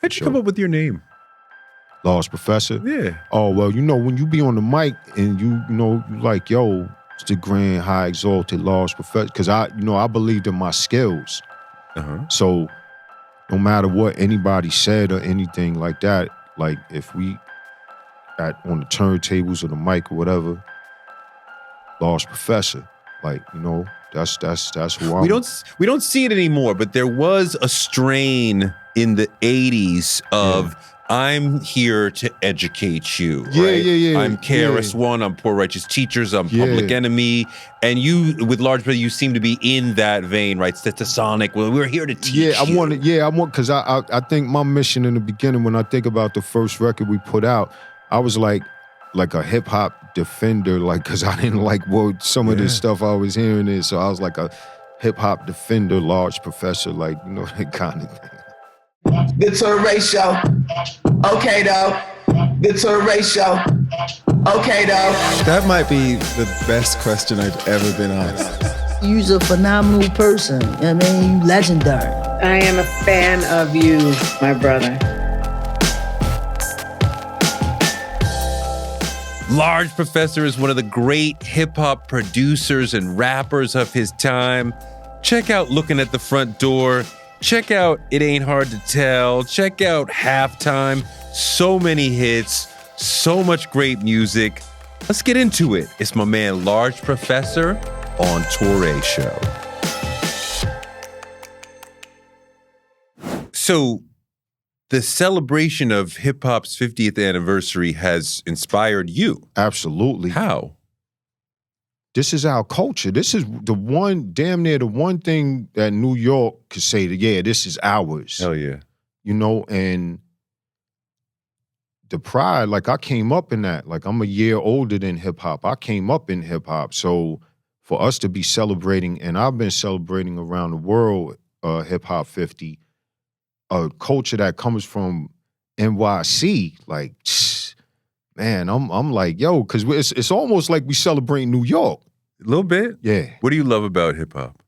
How'd you come up with your name? Large Professor? Yeah. Oh, well, when you be on the mic and you like, yo, it's the grand, high, exalted, large professor, because I believed in my skills. So no matter what anybody said or anything like that, like if we on the turntables or the mic or whatever, large professor, like, that's who I'm. We don't see it anymore, but there was a strain in the 80s of I'm here to educate you, right? Yeah. I'm KRS-One, I'm Poor Righteous Teachers, I'm Public Enemy, and you, with Large Brother, you seem to be in that vein, right? Stetsasonic, well, we're here to teach you. I want, because I think my mission in the beginning, when I think about the first record we put out, I was like a hip-hop defender, like, because I didn't like some of this stuff I was hearing it, so I was like a hip-hop defender, Large Professor, like, that kind of thing. The Touré Show. Okay, though. The Touré Show. Okay, though. That might be the best question I've ever been asked. You're a phenomenal person. I mean, you legendary. I am a fan of you, my brother. Large Professor is one of the great hip-hop producers and rappers of his time. Check out Looking at the Front Door. Check out It Ain't Hard to Tell. Check out Halftime. So many hits. So much great music. Let's get into it. It's my man Large Professor on Touré Show. So, the celebration of hip-hop's 50th anniversary has inspired you. Absolutely. How? This is our culture. This is damn near the one thing that New York could say that, yeah, this is ours. Hell yeah. And the pride, like I came up in that. Like I'm a year older than hip-hop. I came up in hip-hop. So for us to be celebrating, and I've been celebrating around the world, Hip-Hop 50, a culture that comes from NYC, like, man, I'm like, yo, because it's almost like we celebrate New York. A little bit? Yeah. What do you love about hip-hop?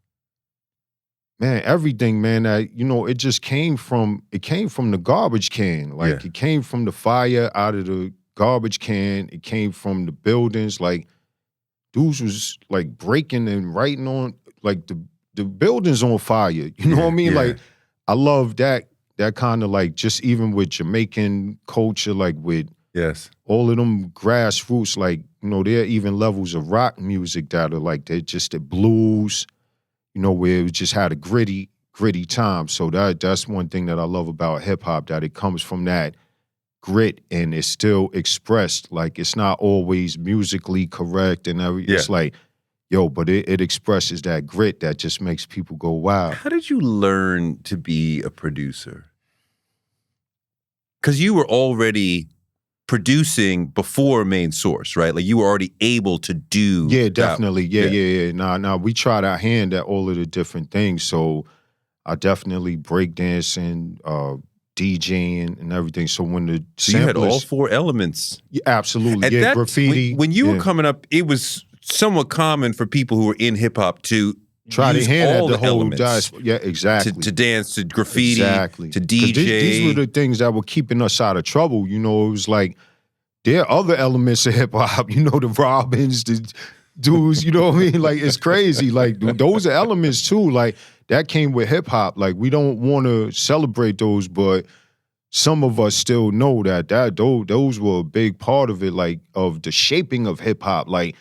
Man, everything, man, it just came from the garbage can. Like, it came from the fire out of the garbage can. It came from the buildings. Like, dudes was, like, breaking and writing on, like, the buildings on fire. You know what I mean? Yeah. Like, I love that kind of, like, just even with Jamaican culture, like, with all of them grassroots, like, there are even levels of rock music that are like, they're just the blues, where it just had a gritty time. So that's one thing that I love about hip hop, that it comes from that grit and it's still expressed. Like, it's not always musically correct and everything. It's like, yo, but it expresses that grit that just makes people go, wow. How did you learn to be a producer? Because you were already producing before Main Source, right? Like, you were already able to do definitely. Yeah. Nah, we tried our hand at all of the different things. So I definitely breakdancing, DJing and everything. So when the So you had all four elements. Yeah, absolutely. At graffiti. When you were coming up, it was somewhat common for people who were in hip hop to try to hand all at the whole elements. Yeah, exactly. To dance, to graffiti, to DJ. These were the things that were keeping us out of trouble. It was like, there are other elements of hip hop, the Robins, the dudes, you know what I mean? Like, it's crazy. Like, those are elements too. Like, that came with hip hop. Like, we don't want to celebrate those, but some of us still know that those were a big part of it, like, of the shaping of hip hop. Like,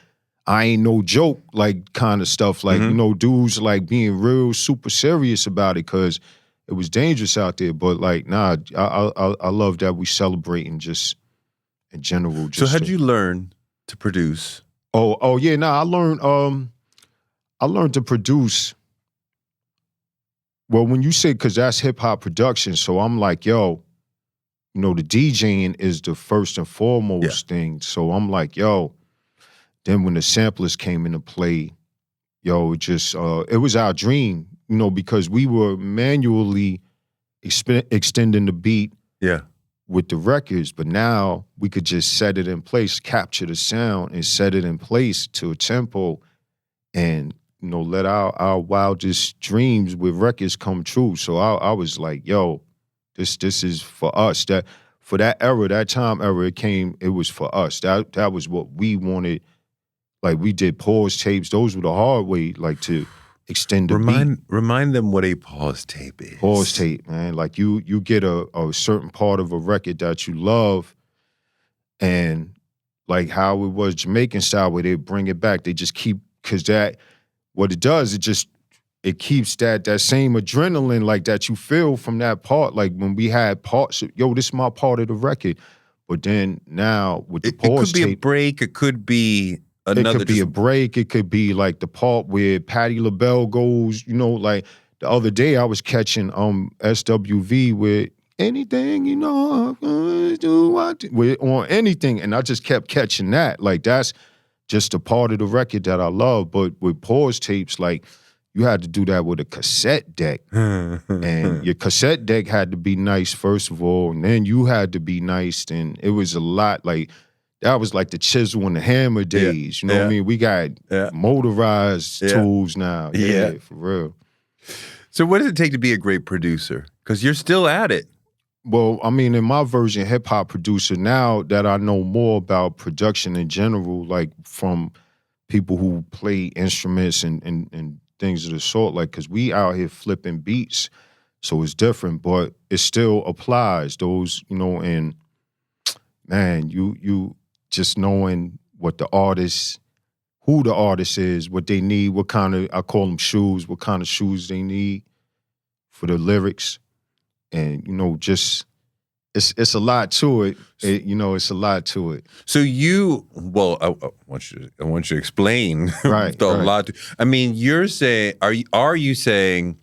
I ain't no joke, like, kind of stuff. Like, dudes, like, being real super serious about it because it was dangerous out there. But, like, nah, I love that we celebrating just in general. So how'd you learn to produce? Oh yeah, nah, I learned to produce. Well, when you say, because that's hip-hop production, so I'm like, yo, the DJing is the first and foremost thing. So I'm like, yo, then when the samplers came into play, yo, it was our dream, because we were manually extending the beat with the records, but now we could just set it in place, capture the sound and set it in place to a tempo and, let our wildest dreams with records come true. So I was like, yo, This is for us. That for that era, that time era, it was for us. That was what we wanted. Like we did pause tapes. Those were the hard way, like to extend the beat. Remind them what a pause tape is. Pause tape, man. Like you get a certain part of a record that you love, and like how it was Jamaican style where they bring it back. They just keep, because that, what it does, it keeps that same adrenaline like that you feel from that part. Like when we had parts, yo, this is my part of the record. But then now with the pause tape. It could be a break, it could be another. It could be a break, it could be like the part where Patti LaBelle goes, you know, like the other day I was catching SWV with anything, you know, on anything. And I just kept catching that. Like that's just a part of the record that I love. But with pause tapes, like you had to do that with a cassette deck. And your cassette deck had to be nice, first of all, and then you had to be nice. And it was a lot like, that was like the chisel and the hammer days. You know what I mean? We got motorized tools now. Yeah, for real. So what does it take to be a great producer? Because you're still at it. Well, I mean, in my version, hip-hop producer, now that I know more about production in general, like from people who play instruments and things of the sort, like, because we out here flipping beats, so it's different, but it still applies. Those, you know, and man, you just knowing what the artist, who the artist is, what they need, what kind of, I call them shoes, what kind of shoes they need for the lyrics. And, you know, just, it's a lot to it. You know, it's a lot to it. So you, well, I want you to explain right, the lot. I mean, you're saying, are you saying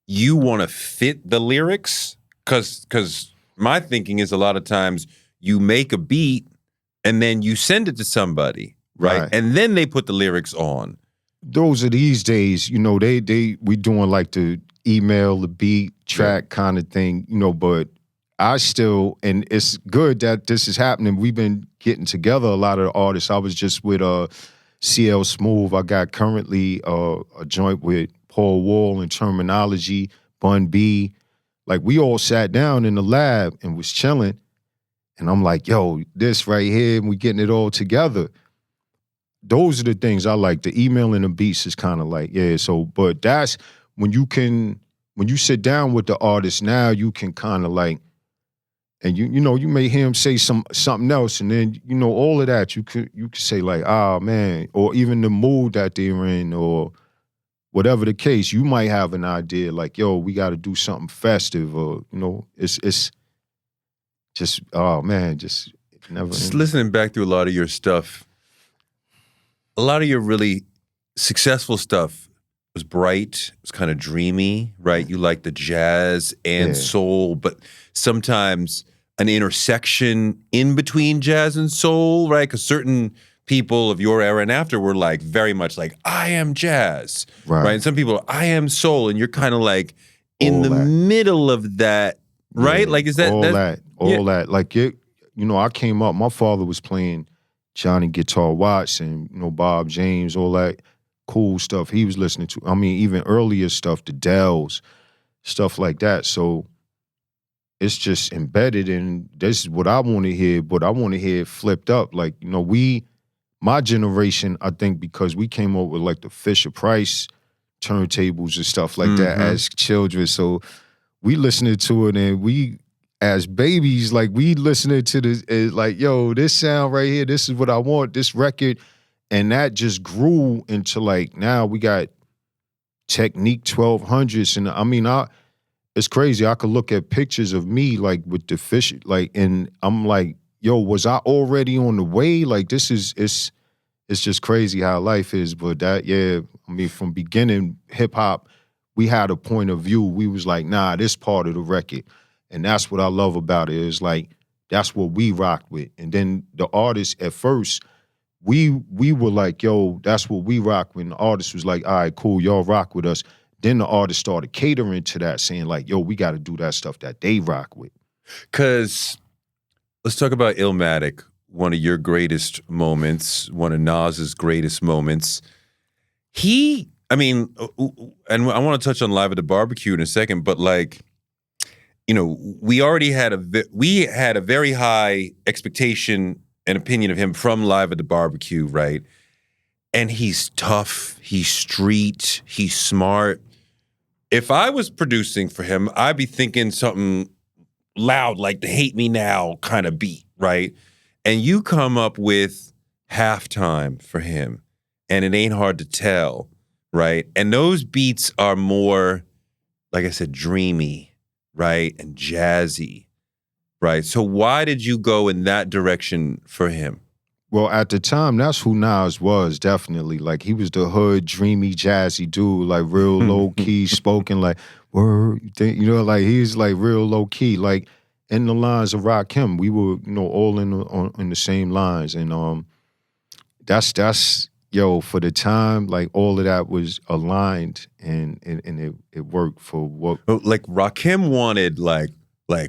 you want to fit the lyrics? Because my thinking is a lot of times you make a beat and then you send it to somebody, right? And then they put the lyrics on. Those are these days, you know, we doing like the email, the beat, track kind of thing, you know, but I still, and it's good that this is happening. We've been getting together, a lot of the artists. I was just with CL Smooth. I got currently a joint with Paul Wall and Terminology, Bun B. Like we all sat down in the lab and was chilling. And I'm like, yo, this right here, and we getting it all together. Those are the things I like. The email and the beats is kind of like, so, but that's when you sit down with the artist now, you can kind of like, and you know, you may hear him say something else, and then, you know, all of that, you could say like, ah, man, or even the mood that they're in, or whatever the case, you might have an idea like, yo, we got to do something festive, or, you know, it's just, oh man, just never. Just listening back through a lot of your stuff, a lot of your really successful stuff was bright, it was kind of dreamy, right? You like the jazz and soul, but sometimes an intersection in between jazz and soul, right? Because certain people of your era and after were like very much like, I am jazz, right? And some people, I am soul, and you're kind of like in the middle of that, right? Like, is that all that? Like, you know, I came up, my father was playing Johnny Guitar Watts and, you know, Bob James, all that cool stuff he was listening to. I mean, even earlier stuff, the Dells, stuff like that. So it's just embedded in, this is what I want to hear, but I want to hear it flipped up. Like, you know, my generation, I think because we came up with like the Fisher-Price turntables and stuff like that as children. So we listening to it, and we, as babies, like we listening to this, like, yo, this sound right here, this is what I want, this record. And that just grew into like, now we got Technique 1200s. And I mean, it's crazy. I could look at pictures of me like with the fish, like, and I'm like, yo, was I already on the way? Like this is, it's just crazy how life is. But that, I mean, from beginning hip hop, we had a point of view. We was like, nah, this part of the record. And that's what I love about it, is like, that's what we rocked with. And then the artists at first, we were like, yo, that's what we rock with. And the artist was like, all right, cool, y'all rock with us. Then the artist started catering to that, saying like, yo, we got to do that stuff that they rock with. Because let's talk about Illmatic, one of your greatest moments, one of Nas's greatest moments. I mean, and I want to touch on Live at the Barbecue in a second, but like, you know, we already had a very high expectation and opinion of him from Live at the Barbecue, right? And he's tough, he's street, he's smart. If I was producing for him, I'd be thinking something loud like the Hate Me Now kind of beat, right? And you come up with Halftime for him, and It Ain't Hard to Tell, right? And those beats are more, like I said, dreamy, right? And jazzy, right? So why did you go in that direction for him? Well, at the time, that's who Nas was, definitely. Like, he was the hood, dreamy, jazzy dude, like real low-key, spoken like, word, you know, like he's like real low-key. Like, in the lines of Rakim, we were, you know, all in the same lines. And that's yo, for the time, like all of that was aligned and it worked for what. Like Rakim wanted like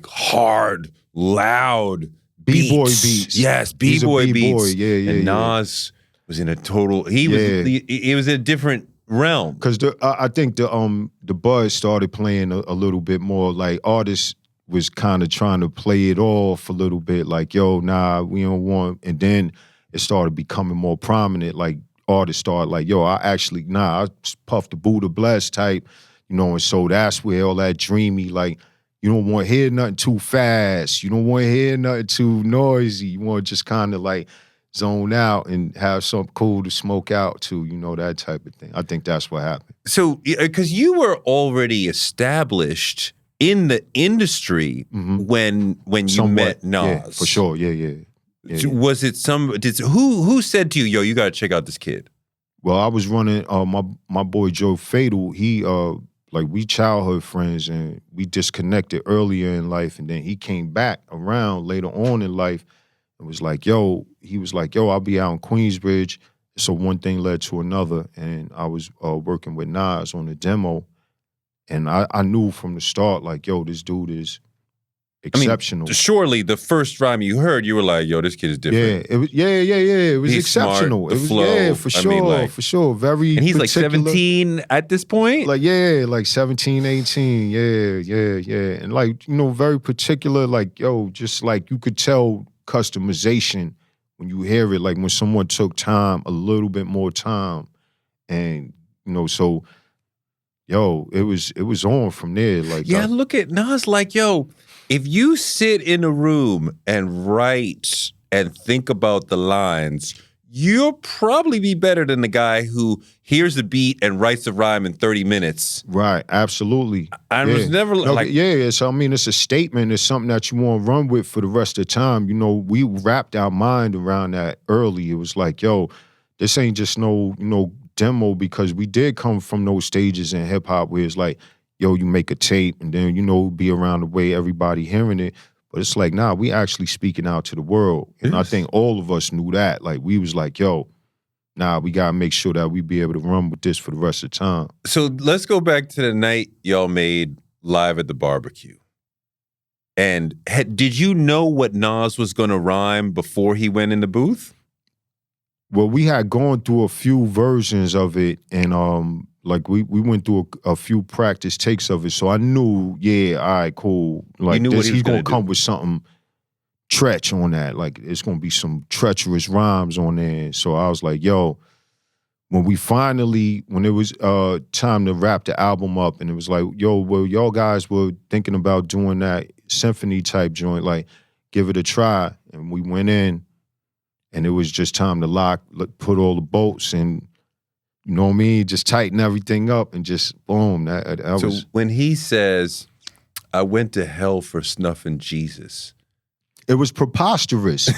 hard, loud B-boy beats. Yes, B-boy beats. Yeah, and Nas was in a total, he was in a different realm. Because I think the buzz started playing a little bit more, like artists was kind of trying to play it off a little bit, like, yo, nah, we don't want, and then it started becoming more prominent, like artists started like, yo, I Puff the Buddha Bless type, you know, and so that's where all that dreamy, like, you don't want to hear nothing too fast, you don't want to hear nothing too noisy, you want to just kind of like zone out and have something cool to smoke out to, you know, that type of thing. I think that's what happened. So, because you were already established in the industry when you met Nas. Yeah, for sure, yeah. So was it who said to you, yo, you got to check out this kid? Well, I was running, my boy Joe Fatal, he, like we childhood friends and we disconnected earlier in life, and then he came back around later on in life and was like, yo, I'll be out in Queensbridge. So one thing led to another, and I was working with Nas on the demo, and I knew from the start, like, yo, this dude is exceptional. I mean, surely the first rhyme you heard, you were like, yo, this kid is different. Yeah, it was He's exceptional. Smart, the flow. Yeah, for sure, for sure. Very And he's particular. like 17 at this point? Like, like 17, 18, yeah. And like, you know, very particular, like, yo, just like you could tell customization when you hear it, like when someone took time, a little bit more time. And, you know, so, yo, it was on from there. Like, yeah, look at Nas like, yo, if you sit in a room and write and think about the lines, you'll probably be better than the guy who hears the beat and writes the rhyme in 30 minutes. Right, absolutely. I was never like... Yeah, so I mean, it's a statement. It's something that you want to run with for the rest of the time. You know, we wrapped our mind around that early. It was like, yo, this ain't just no, you know, demo, because we did come from those stages in hip-hop where it's like, yo, you make a tape and then, you know, be around the way everybody hearing it. But it's like, nah, we actually speaking out to the world. And I think all of us knew that. Like, we was like, yo, nah, we got to make sure that we be able to run with this for the rest of the time. So let's go back to the night y'all made Live at the Barbecue. And did you know what Nas was going to rhyme before he went in the booth? Well, we had gone through a few versions of it, and like we went through a few practice takes of it, so I knew, yeah, all right, cool. Like, he's gonna come with something treach on that. Like, it's gonna be some treacherous rhymes on there. So I was like, yo, when it was time to wrap the album up, and it was like, yo, well, y'all guys were thinking about doing that symphony type joint, like, give it a try. And we went in, and it was just time to put all the bolts and, you know what I mean, just tighten everything up and just boom. That so was... when he says, I went to hell for snuffing Jesus, it was preposterous.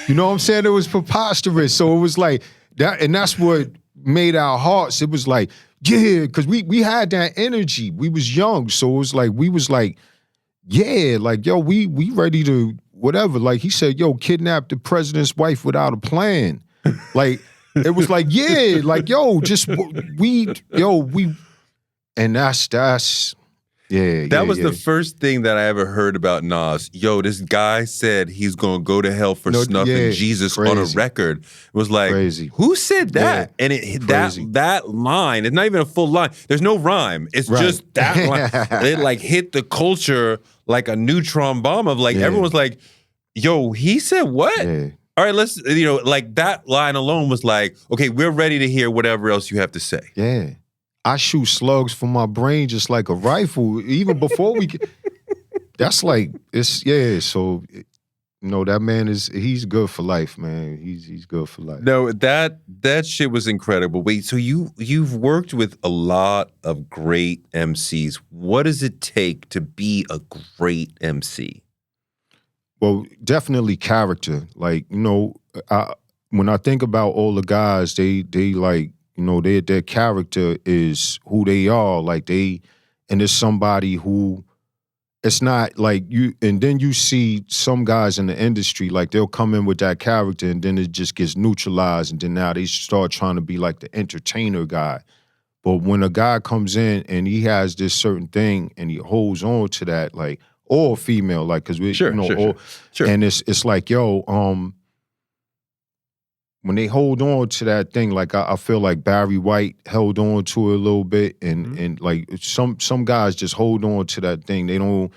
You know what I'm saying? It was preposterous. So it was like that, and that's what made our hearts. It was like, yeah, because we had that energy. We was young, so it was like we was like, yeah, like, yo, we ready to whatever. Like, he said, yo, kidnap the president's wife without a plan. Like, it was like, yeah, like, yo, just we, and that's. That was the first thing that I ever heard about Nas. Yo, this guy said he's gonna go to hell for snuffing Jesus on a record. It was like, who said that? And that line, it's not even a full line. There's no rhyme. It's just that line. It like hit the culture like a neutron bomb of like, everyone's like, yo, he said what? All right, let's, like that line alone was like, okay, we're ready to hear whatever else you have to say. Yeah. I shoot slugs from my brain just like a rifle, even before we get, that's like, so, that man he's good for life, man. He's good for life. No, that shit was incredible. Wait, so you've worked with a lot of great MCs. What does it take to be a great MC? Well, definitely character. Like, when I think about all the guys, they like, their character is who they are. Like and it's somebody who, it's not like you, and then you see some guys in the industry, like they'll come in with that character and then it just gets neutralized and then now they start trying to be like the entertainer guy. But when a guy comes in and he has this certain thing and he holds on to that, like, or female, like, cause we, sure. And it's like, when they hold on to that thing, like I feel like Barry White held on to it a little bit, and like some guys just hold on to that thing. They don't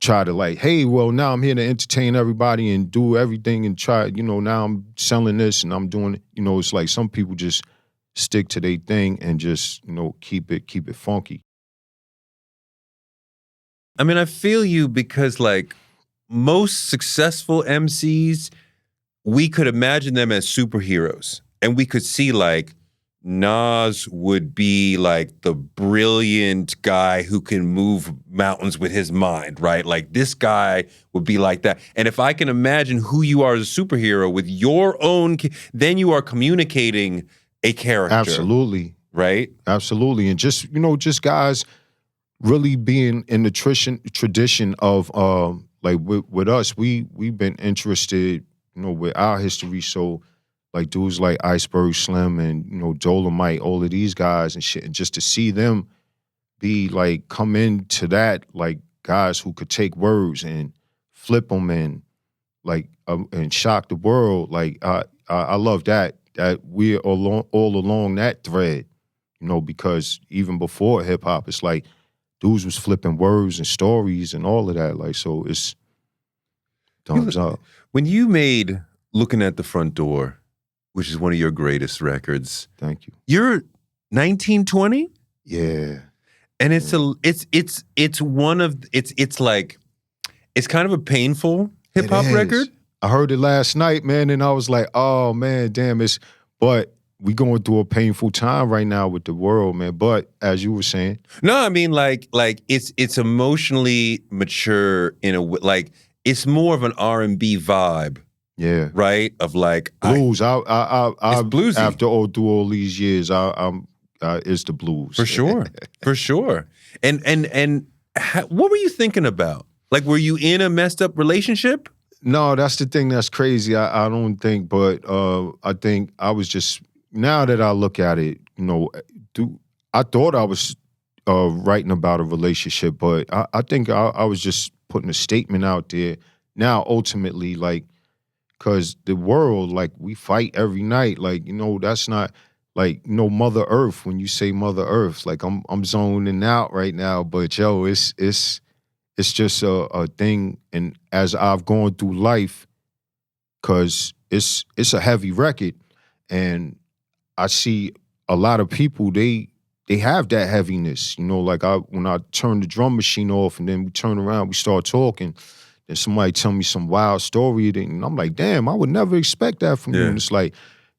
try to like, hey, well now I'm here to entertain everybody and do everything and try, now I'm selling this and I'm doing it. It's like some people just stick to their thing and just keep it funky. I mean, I feel you because like most successful MCs, we could imagine them as superheroes. And we could see like Nas would be like the brilliant guy who can move mountains with his mind, right? Like this guy would be like that. And if I can imagine who you are as a superhero with your own, then you are communicating a character. Absolutely. Right? Absolutely. And just, just guys really being in the tradition of, like with us, we've been interested with our history, so like dudes like Iceberg Slim and Dolomite, all of these guys and shit, and just to see them be like come into that, like guys who could take words and flip them and like and shock the world. Like I love that we're all along that thread, because even before hip hop, it's like dudes was flipping words and stories and all of that. Like, so it's thumbs up. When you made Looking at the Front Door, which is one of your greatest records. Thank you. You're 1920? Yeah. And it's kind of a painful hip hop record. I heard it last night, man, and I was like, oh man, damn, but we going through a painful time right now with the world, man. But as you were saying. No, I mean like it's emotionally mature in a way, like it's more of an R&B vibe. Yeah. Right? Of like blues. I it's bluesy. After through all these years, it's the blues. For sure. For sure. And what were you thinking about? Like, were you in a messed up relationship? No, that's the thing that's crazy. I don't think, but I think I was just, now that I look at it, I thought I was writing about a relationship, but I think I was just putting a statement out there. Now, ultimately, like, because the world, like, we fight every night. Like, that's not, like, Mother Earth. When you say Mother Earth, like, I'm zoning out right now. But, yo, it's just a thing. And as I've gone through life, because it's a heavy record, and I see a lot of people, they have that heaviness. Like, when I turn the drum machine off and then we turn around, we start talking, and somebody tell me some wild story, and I'm like, damn, I would never expect that from you. And it's like,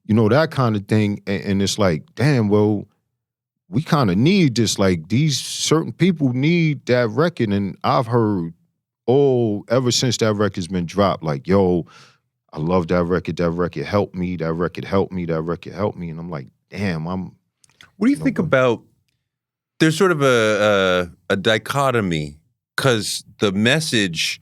that kind of thing. And it's like, damn, well, we kind of need this. Like, these certain people need that record. And I've heard, ever since that record's been dropped, like, yo, I love that record. That record helped me. That record helped me. That record helped me. And I'm like, damn, What do you think about, there's sort of a dichotomy, because the message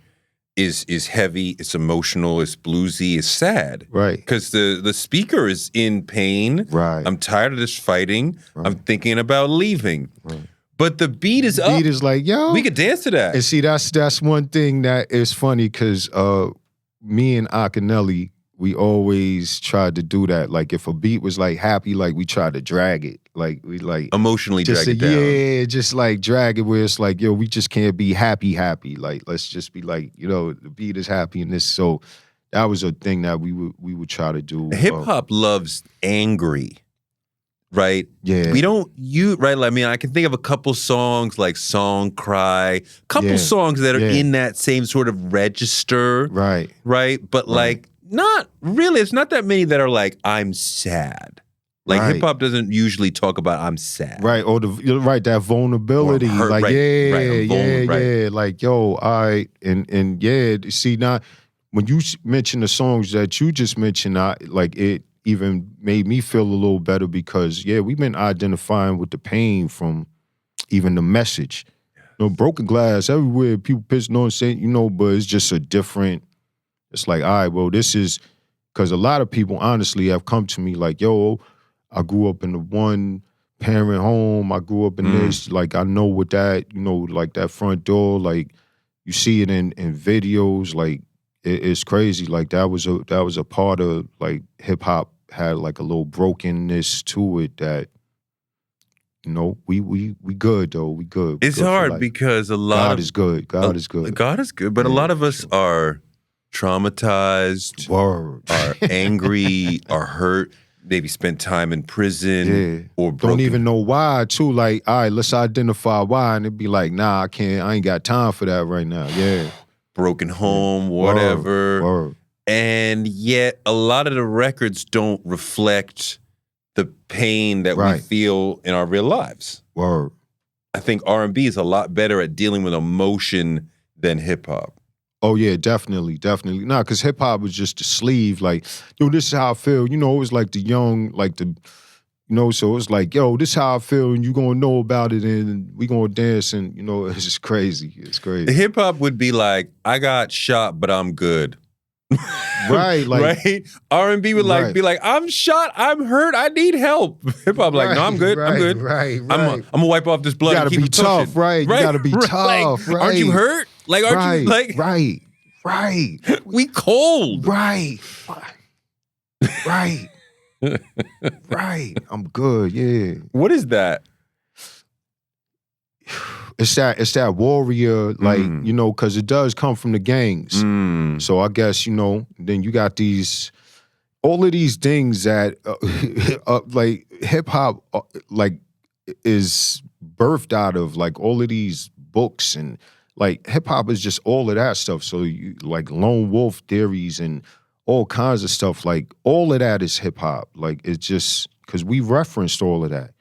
is heavy, it's emotional, it's bluesy, it's sad. Right. Because the speaker is in pain. Right. I'm tired of this fighting. Right. I'm thinking about leaving. Right. But the beat is up. Beat is like, yo. We could dance to that. And see, that's one thing that is funny because me and Akinelli, we always tried to do that. Like if a beat was like happy, like we tried to drag it. Like we like emotionally drag it down. Yeah, just like drag it where it's like, yo, we just can't be happy. Like let's just be like, you know, the beat is happy and this. So that was a thing that we would try to do. Hip hop loves angry, right? Yeah. We don't right. I mean, I can think of a couple songs like "Song Cry," couple songs that are in that same sort of register, right? But like, not really. It's not that many that are like, "I'm sad." Like hip hop doesn't usually talk about I'm sad. Right. Or that vulnerability. Hurt, like, right. Like, yo, all right. And yeah, see now when you mention the songs that you just mentioned, like it even made me feel a little better because we've been identifying with the pain from even the message. You know, broken glass everywhere, people pissing on saying, you know, but it's just a different, it's like, all right, well, this is because a lot of people honestly have come to me like, yo, I grew up in a one-parent home. I grew up in this. Like, I know what that, you know, like that front door, like, you see it in videos. Like, it's crazy. Like, that was a part of, like, hip-hop had, like, a little brokenness to it that, you know, we good, though. We good. It's hard because a lot God is good. God is good. God is good. But a lot of us are traumatized, are angry, are hurt. Maybe spent time in prison or broken. Don't even know why, too. Like, all right, let's identify why. And it'd be like, nah, I ain't got time for that right now. Yeah. Broken home, whatever. Word. And yet a lot of the records don't reflect the pain that we feel in our real lives. Word. I think R&B is a lot better at dealing with emotion than hip hop. Oh, yeah, definitely. Nah, because hip-hop was just the sleeve. Like, yo, this is how I feel. You know, it was like the young, like the, you know, so it's like, yo, this is how I feel, and you going to know about it, and we going to dance, and, you know, it's just crazy. It's crazy. Hip-hop would be like, I got shot, but I'm good. Right. Like, right? R&B would like be like, I'm shot, I'm hurt, I need help. Hip-hop like, no, I'm good, I'm good. Right. I'm going to wipe off this blood and keep it pushing. You gotta be tough, right? You gotta be tough, right? Aren't you hurt? Like, aren't you, like... Right. We cold. Right. I'm good, yeah. What is that? It's that warrior, like, you know, because it does come from the gangs. So I guess, you know, then you got all of these things that, like, hip-hop, like, is birthed out of, like, all of these books and, like, hip-hop is just all of that stuff. So, you, like, lone wolf theories and all kinds of stuff, like, all of that is hip-hop. Like, it's just, because we referenced all of that.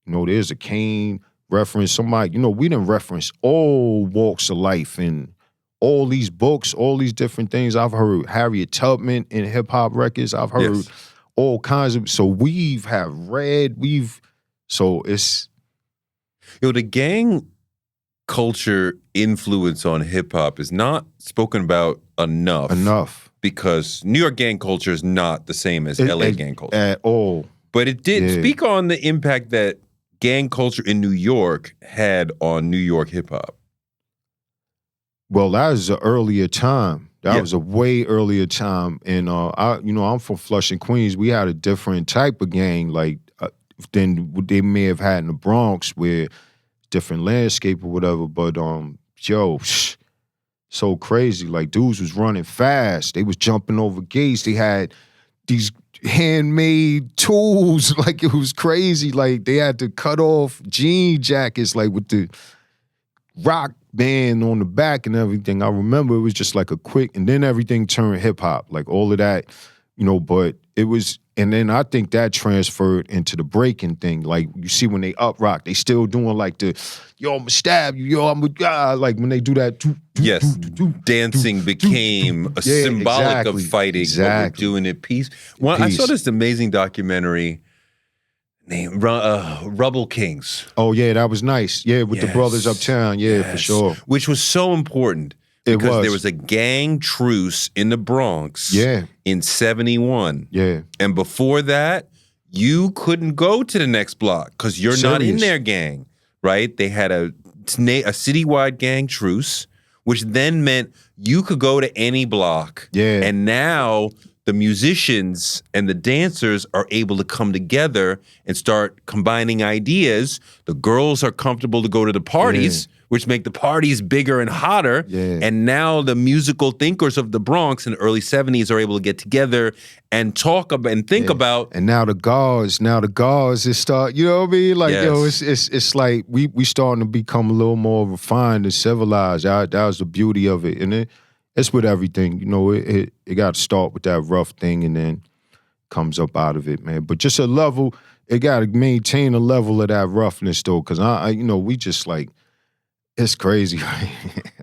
You know, there's a Kane reference, somebody, you know, we done reference all walks of life and all these books, all these different things. I've heard Harriet Tubman in hip-hop records. I've heard all kinds of, so so it's... Yo, the gang culture influence on hip-hop is not spoken about enough. Because New York gang culture is not the same as LA gang culture. At all. But it did speak on the impact that gang culture in New York had on New York hip-hop. Well, that was an earlier time. That was a way earlier time. And I'm from Flushing, Queens. We had a different type of gang, like than they may have had in the Bronx, where different landscape or whatever. But so crazy. Like, dudes was running fast. They was jumping over gates. They had these handmade tools. Like, it was crazy. Like, they had to cut off jean jackets, like, with the rock band on the back and everything. I remember it was just like a quick, and then everything turned hip-hop. Like, all of that, you know, but it was, and then I think that transferred into the breaking thing. Like, you see when they up rock, they still doing like the, yo, I'm gonna stab you, yo, I'm gonna, like when they do that. Dancing became a symbolic of fighting. What we're doing at peace. Well, I saw this amazing documentary named Rubble Kings. Oh yeah, that was nice. Yeah, with the brothers uptown. Yeah, for sure. Which was so important. Because there was a gang truce in the Bronx in 71. Yeah. And before that, you couldn't go to the next block because you're not in their gang. right? They had a citywide gang truce, which then meant you could go to any block. Yeah. And now the musicians and the dancers are able to come together and start combining ideas. The girls are comfortable to go to the parties, which make the parties bigger and hotter. Yeah. And now the musical thinkers of the Bronx in the early 70s are able to get together and talk about and think about. And now the guards is start, you know what I mean? Like, yo, Yes. it's like we starting to become a little more refined and civilized. That was the beauty of it. And it's with everything, you know, it got to start with that rough thing and then comes up out of it, man. But just a level, it got to maintain a level of that roughness though, because I you know, we just like, it's crazy.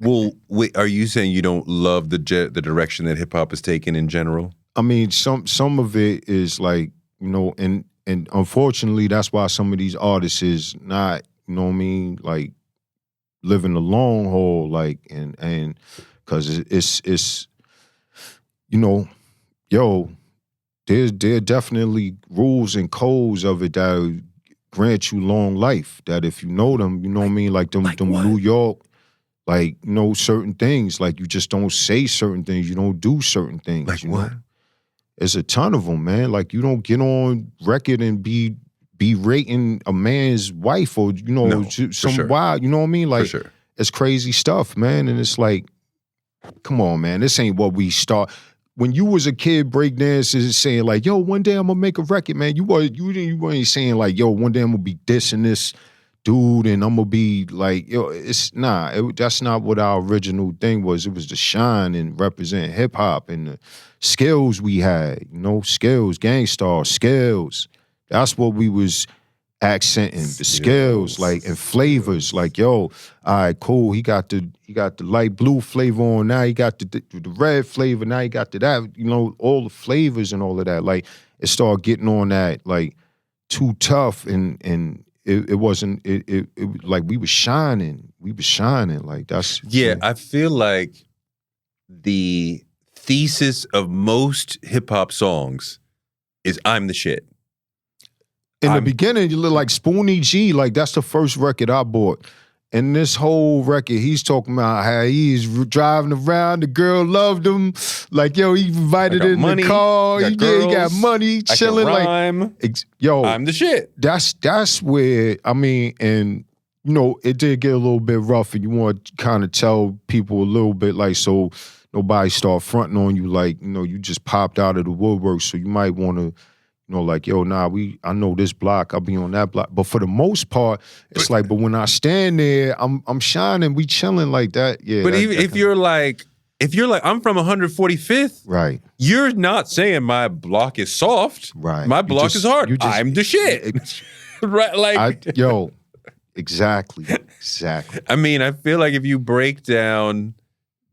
Well, wait, are you saying you don't love the direction that hip hop is taking in general? I mean, some of it is like, you know, and unfortunately, that's why some of these artists is not, you know what I mean, like living the long haul, like and because it's you know, yo, there definitely rules and codes of it that grant you long life. That if you know them, you know what I mean, like them New York. Like, you know, certain things, like you just don't say certain things, you don't do certain things. Like you what? know? There's a ton of them, man. Like you don't get on record and be rating a man's wife or, you know, some wild, you know what I mean? Like it's crazy stuff, man. And it's like, come on, man, this ain't what we start. When you was a kid, breakdancers saying like, yo, one day I'm gonna make a record, man. You weren't saying like, yo, one day I'm gonna be dissing this dude and I'm gonna be like, yo, it's that's not what our original thing was. It was to shine and represent hip hop and the skills we had, you know, skills, Gangstar, skills. That's what we was accenting, the skills, like, and flavors. Like, yo, all right, cool. He got the light blue flavor on. Now he got the red flavor. Now he got that. You know, all the flavors and all of that. Like, it started getting on that like too tough, and it wasn't. It like we was shining. We was shining. Like that's I feel like the thesis of most hip hop songs is I'm the shit. In the beginning, you look like Spoonie G, like that's the first record I bought. And this whole record, he's talking about how he's driving around, the girl loved him. Like, yo, he invited her in the car. He got money, chilling. Like, yo, I'm the shit. That's where, I mean, and, you know, it did get a little bit rough and you want to kind of tell people a little bit like, so nobody start fronting on you like, you know, you just popped out of the woodwork. So you might want to, you know, like, yo, I know this block, I'll be on that block. But for the most part, it's but when I stand there, I'm shining, we chilling like that. Yeah. But even if you're like, I'm from 145th, right? You're not saying my block is soft. Right. My block is hard. I'm the shit. Right. Like exactly. I mean, I feel like if you break down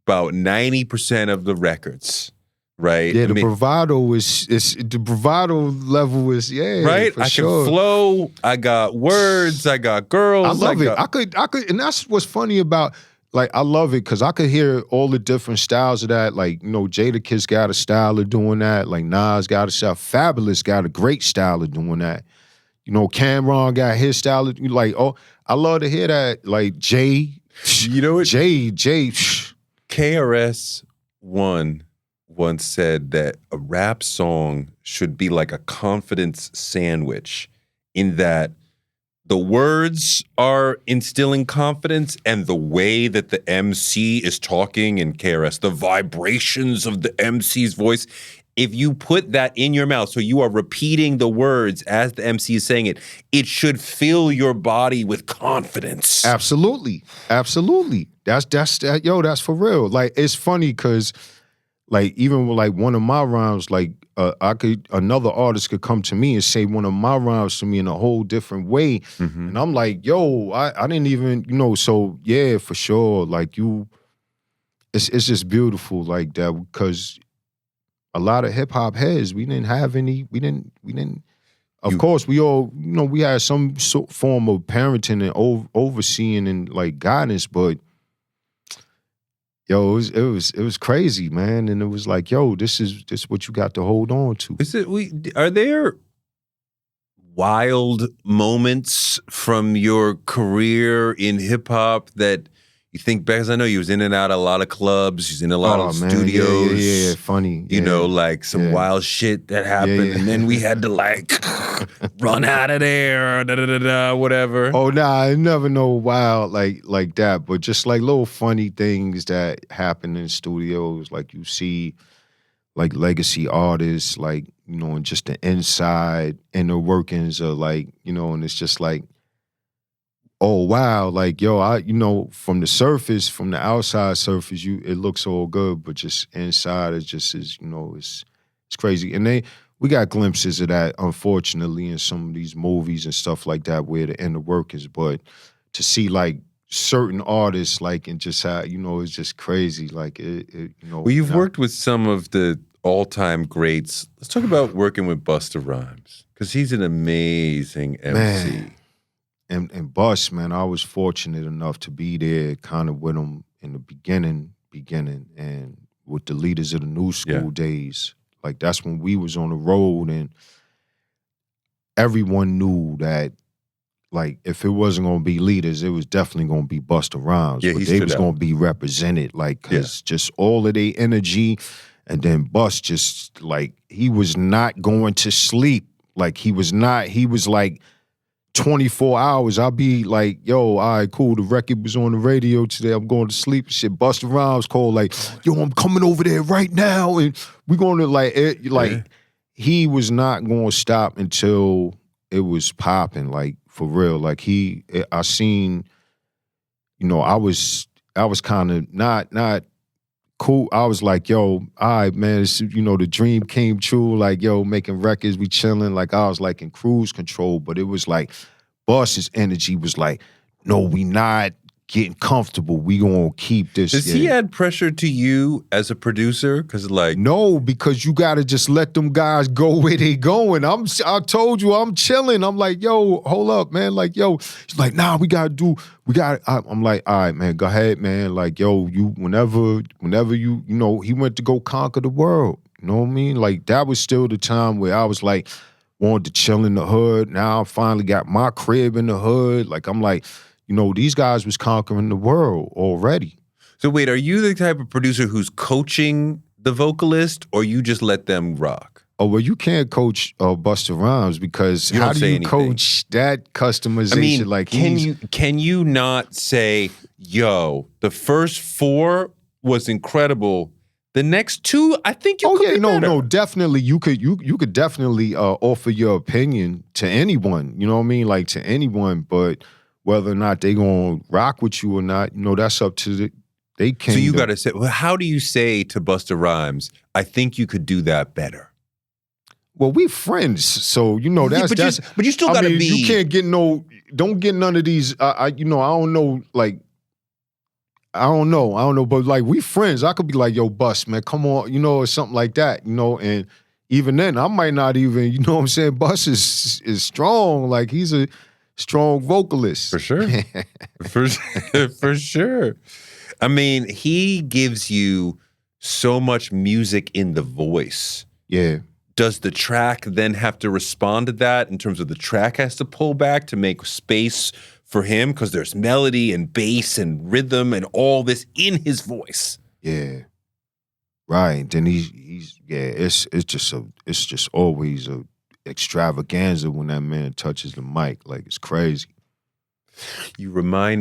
about 90% of the records, right? Yeah, the bravado is the bravado level is right. I can flow. I got words. I got girls. I love it. I could, and that's what's funny about. Like I love it because I could hear all the different styles of that. Like, you know, Jadakiss got a style of doing that. Like Nas got a style. Fabulous got a great style of doing that. You know, Cameron got his style of, like, oh, I love to hear that. Like Jay, you know what? Jay. KRS-One once said that a rap song should be like a confidence sandwich in that the words are instilling confidence and the way that the MC is talking in KRS, the vibrations of the MC's voice, if you put that in your mouth, so you are repeating the words as the MC is saying it, it should fill your body with confidence. Absolutely. That's for real. Like, it's funny because like even with like one of my rhymes, like another artist could come to me and say one of my rhymes to me in a whole different way. Mm-hmm. And I'm like, yo, I didn't even, you know, so yeah, for sure. Like it's just beautiful like that because a lot of hip hop heads, we didn't, of course we all, you know, we had some form of parenting and overseeing and like guidance, but yo, it was crazy, man, and it was like, yo, this is what you got to hold on to. Are there wild moments from your career in hip hop that you think back? Because I know you was in and out of a lot of clubs, you was in a lot of studios. Yeah, funny. You know, like some wild shit that happened, and then we had to like run out of there, whatever. Oh, nah, I never know wild like that, but just like little funny things that happen in studios, like you see like legacy artists, like, you know, and just the inside inner workings of like, you know, and it's just like, oh wow, like yo, you know, from the surface, from the outside surface, it looks all good, but just inside it just is, you know, it's crazy. And we got glimpses of that, unfortunately, in some of these movies and stuff like that, where the inner workings. But to see like certain artists, like, and just how, you know, it's just crazy. Like you know. Well, you've worked with some of the all-time greats. Let's talk about working with Busta Rhymes, because he's an amazing MC. Man. And Bus, man, I was fortunate enough to be there kind of with him in the beginning, and with the leaders of the new school days. Like, that's when we was on the road, and everyone knew that, like, if it wasn't gonna be leaders, it was definitely gonna be Busta Rhymes. Yeah, but they was gonna be represented, like, cause just all of their energy, and then Bus just, like, he was not going to sleep. Like, he was like, 24 hours, I'll be like, yo, all right, cool, the record was on the radio today, I'm going to sleep and shit. Busta Rhymes called like, yo, I'm coming over there right now, and we're going to like, he was not going to stop until it was popping, like, for real. Like, I seen, you know, I was kind of not cool. I was like, yo, all right, man, you know, the dream came true. Like, yo, making records, we chilling. Like, I was like in cruise control, but it was like, Boss's energy was like, no, we not getting comfortable. We gonna keep this. Does he add pressure to you as a producer? Because like, no, because you gotta just let them guys go where they going. I told you, I'm chilling. I'm like, yo, hold up, man. Like, yo, he's like, nah, I'm like, all right, man, go ahead, man. Like, yo, you, whenever you know, he went to go conquer the world. You know what I mean? Like, that was still the time where I was like, wanted to chill in the hood. Now I finally got my crib in the hood. Like, I'm like, you know, these guys was conquering the world already. So wait, are you the type of producer who's coaching the vocalist, or you just let them rock? Oh, well, you can't coach Busta Rhymes, because how do you coach that customization? I mean, like, can you not say, yo, the first 4 was incredible, the next 2, I think you could be better. No, definitely. You could definitely offer your opinion to anyone. You know what I mean? Like, to anyone, but whether or not they gonna rock with you or not, you know, that's up to they can't. So you gotta say, well, how do you say to Busta Rhymes, I think you could do that better? Well, we friends, so you know but you still gotta be. You can't get don't get none of these. You know, I don't know, like. I don't know, but like, we friends. I could be like, yo, Bus, man, come on, you know, or something like that, you know, and even then, I might not even, you know what I'm saying, Bus is strong, like, he's a strong vocalist. For sure. For sure. I mean, he gives you so much music in the voice. Yeah. Does the track then have to respond to that, in terms of the track has to pull back to make space for him, because there's melody and bass and rhythm and all this in his voice? Yeah, right. Then he's it's just always a extravaganza when that man touches the mic. Like, it's crazy. He reminds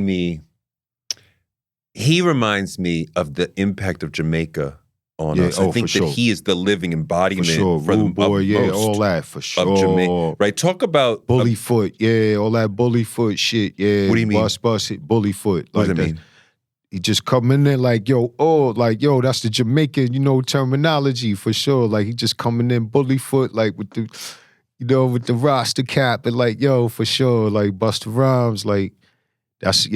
me of the impact of Jamaica on us. I think that he is the living embodiment for sure. Rude boy, all that for sure. Jamaica, right? Talk about Bullyfoot, all that Bullyfoot shit. Yeah, what do you mean? Bust it, Bullyfoot. What does it mean? He just come in there like, yo, that's the Jamaican, you know, terminology for sure. Like, he just coming in Bullyfoot, like, with the, you know, with the Rasta cap, and like, yo, for sure, like, Busta Rhymes, like, that's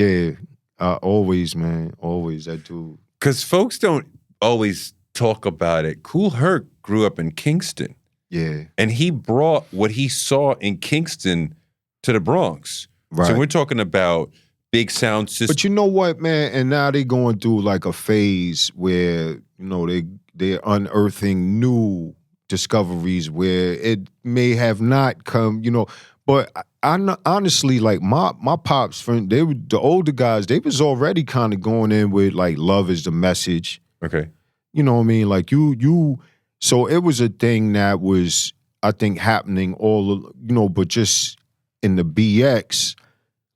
always, man, always that dude. Because folks don't always talk about it. Kool Herc grew up in Kingston. Yeah. And he brought what he saw in Kingston to the Bronx. Right. So we're talking about big sound system. But you know what, man? And now they going through like a phase where, you know, they're unearthing new discoveries where it may have not come, you know, But honestly, like my pops friend, they were the older guys. They was already kind of going in with like love is the message. Okay. You know what I mean? Like you. So it was a thing that was, I think, happening but just in the BX,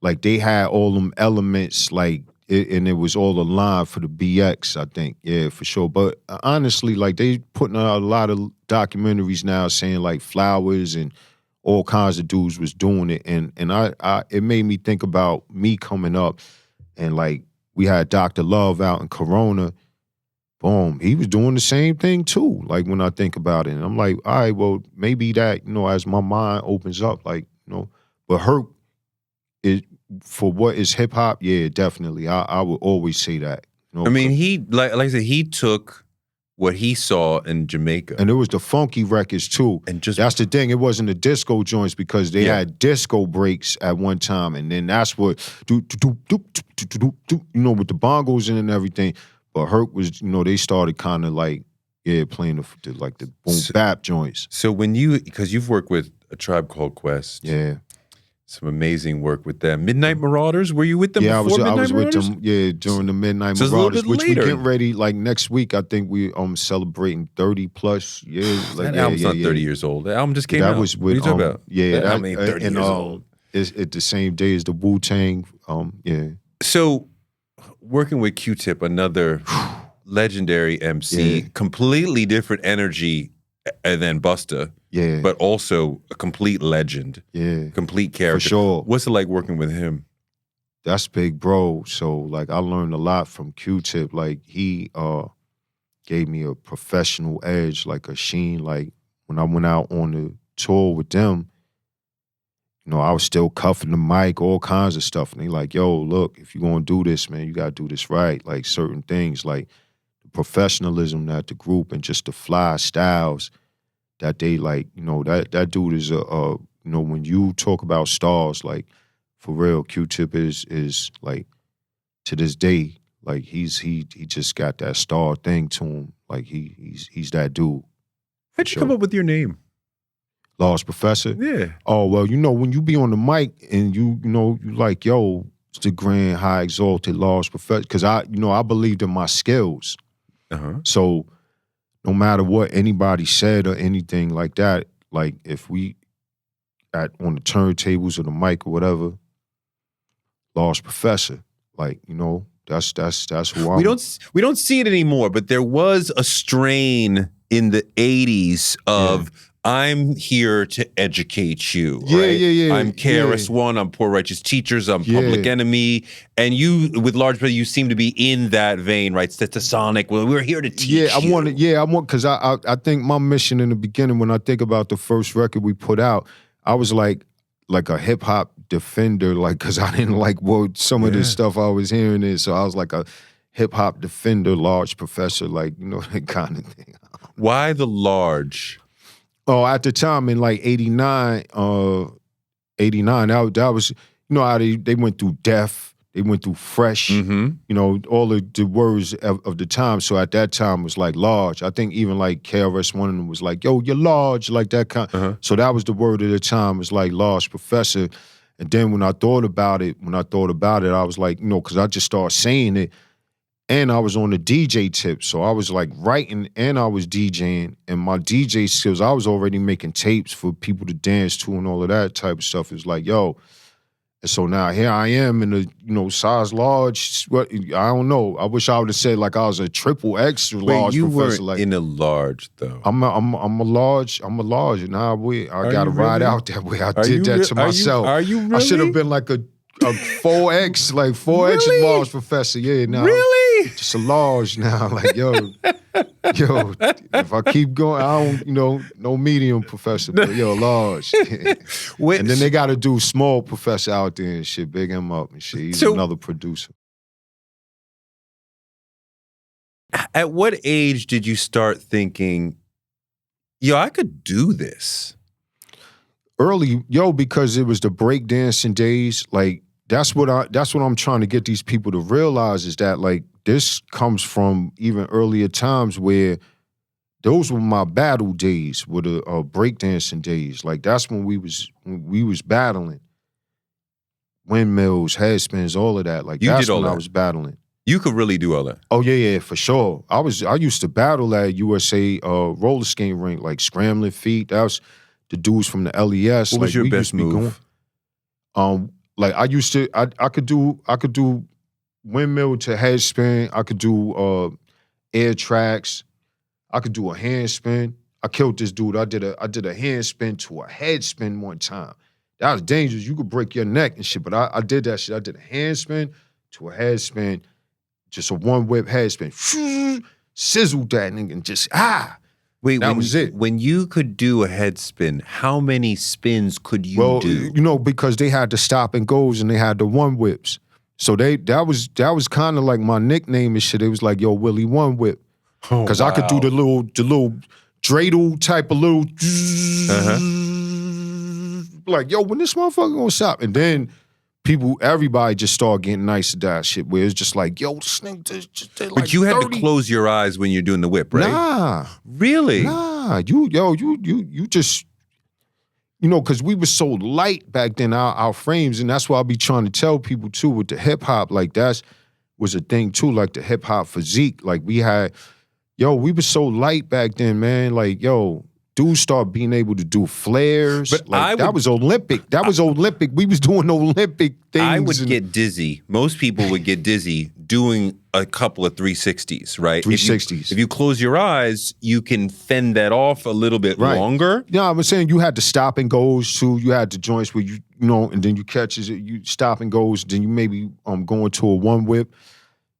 like they had all them elements, like, and it was all aligned for the BX, I think. Yeah, for sure. But honestly, like they putting out a lot of documentaries now saying like Flowers and all kinds of dudes was doing it. And I it made me think about me coming up and like we had Dr. Love out in Corona. Boom, he was doing the same thing too. Like when I think about it, and I'm like, all right, well, maybe that, as my mind opens up, like, but Herc is for what is hip hop, yeah, definitely. I would always say that. I mean, he like I said, he took what he saw in Jamaica. And it was the funky records too. And that's the thing. It wasn't the disco joints because they had disco breaks at one time. And then that's what with the bongos in and everything. But Herc was, they started kind of like, playing the boom bap joints. So because you've worked with A Tribe Called Quest. Yeah. Some amazing work with them. Midnight Marauders, were you with them before Midnight I was Marauders? with them, during the Midnight So Marauders, which later. we getting ready, like next week, I think we celebrating 30 plus years. Like, that album's not 30 years old. The album just came out. That was with, what are you talking about? Yeah, that album ain't 30 years old. It's at the same day as the Wu-Tang, So, working with Q-Tip, another legendary MC, completely different energy than Busta. Yeah. But also a complete legend. Yeah. Complete character. For sure. What's it like working with him? That's big, bro. So, like, I learned a lot from Q-Tip. Like, he gave me a professional edge, like a sheen. Like, when I went out on the tour with them, I was still cuffing the mic, all kinds of stuff. And they like, yo, look, if you're going to do this, man, you got to do this right. Like, certain things, like the professionalism that the group and just the fly styles that they like, that dude is when you talk about stars, like for real, Q-Tip is like to this day, like he just got that star thing to him. Like he's that dude. How'd you come up with your name? Lost Professor? Yeah. Oh, well, when you be on the mic and you like, yo, it's the grand, high, exalted Lost Professor, because I believed in my skills. So no matter what anybody said or anything like that, like if we on the turntables or the mic or whatever, Lost Professor, like, that's who I'm. We don't see it anymore, but there was a strain in the 80s of I'm here to educate you. Right? I'm KRS-One, I'm Poor Righteous Teachers, I'm Public Enemy. And you, with Large Brother, you seem to be in that vein, right? Stetsasonic, well, we're here to teach you. I want, because I think my mission in the beginning, when I think about the first record we put out, I was like a hip hop defender, like, because I didn't like some of this stuff I was hearing it. So I was like a hip hop defender, Large Professor, like, that kind of thing. Why the Large? Oh, at the time in like 89, that was, how they went through Death, they went through Fresh, all of the words of the time. So at that time it was like large. I think even like KRS-One was like, yo, you're large, like that kind. So that was the word of the time, was like Large Professor. And then when I thought about it, I was like, because I just started saying it. And I was on the DJ tip, so I was like writing and I was DJing. And my DJ skills, I was already making tapes for people to dance to and all of that type of stuff. It was like, yo. And so now here I am in the, size large. What, I don't know. I wish I would have said like I was a triple X large. You professor. weren't Like, in a large though. I'm a large. Now I got to ride out that way. I did that to myself. Are you really? I should have been like a 4X, like 4X Really? large professor. Yeah, now. Really? Just a large now, like, yo, if I keep going, I don't, no medium professor, but yo, large. And then they got to do small professor out there and shit, big him up and shit. He's another producer. At what age did you start thinking, yo, I could do this? Early, because it was the breakdancing days, like, that's what I'm trying to get these people to realize, is that like this comes from even earlier times where those were my battle days, were the breakdancing days. Like that's when we was battling. Windmills, headspins, all of that. Like You that's did all when I that. was battling. You could really do all that. Oh yeah, for sure. I used to battle at USA roller skating rink, like scrambling feet. That was the dudes from the LES. What was your best move? Like I could do windmill to headspin. I could do air tracks. I could do a handspin. I killed this dude. I did a handspin to a headspin one time. That was dangerous. You could break your neck and shit, but I did that shit. I did a handspin to a headspin, just a one whip headspin. Sizzled that nigga and just Wait, that was it. When you could do a headspin, how many spins could you do? You know, because they had the stop and goes and they had the one whips. So that was kind of like my nickname and shit. It was like, yo, Willie One Whip. Because I could do the little dreidel type of little like, yo, when this motherfucker gonna stop? And then everybody just started getting nice to that shit where it's just like, yo, this nigga just like But you had 30. to close your eyes when you're doing the whip, right? Nah. Really? Nah. You just, you know, because we were so light back then, our frames, and that's why I be trying to tell people too with the hip hop, like that was a thing too, like the hip hop physique. Like we were so light back then, man. Like, yo, dudes start being able to do flares. But like, that was Olympic. That was Olympic. We was doing Olympic things. I would get dizzy. Most people would get dizzy doing a couple of 360s, right? 360s. If you close your eyes, you can fend that off a little bit longer. Yeah, I was saying you had to stop and goes too. You had the joints where you know, and then you catches it, you stop and goes, then you maybe going to a one whip.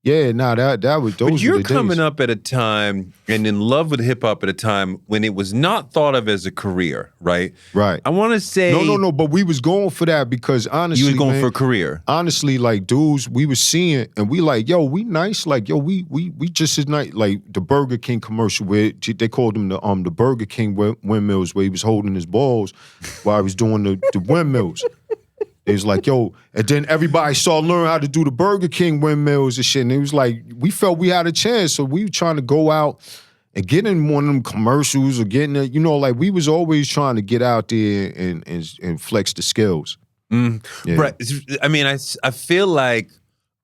Yeah, that was those. But you're were the coming days. up at a time and in love with hip hop at a time when it was not thought of as a career, right? Right. I want to say No, but we was going for that because honestly, you was going man, for a career. Honestly, like dudes, we was seeing and we like, yo, we nice, like yo, we just as nice, like the Burger King commercial where they called him the Burger King windmills where he was holding his balls while he was doing the windmills. It was like, yo, and then everybody started learning how to do the Burger King windmills and shit. And it was like, we felt we had a chance. So we were trying to go out and get in one of them commercials or getting it, you know, like we was always trying to get out there and flex the skills. Yeah. Right. I mean, I feel like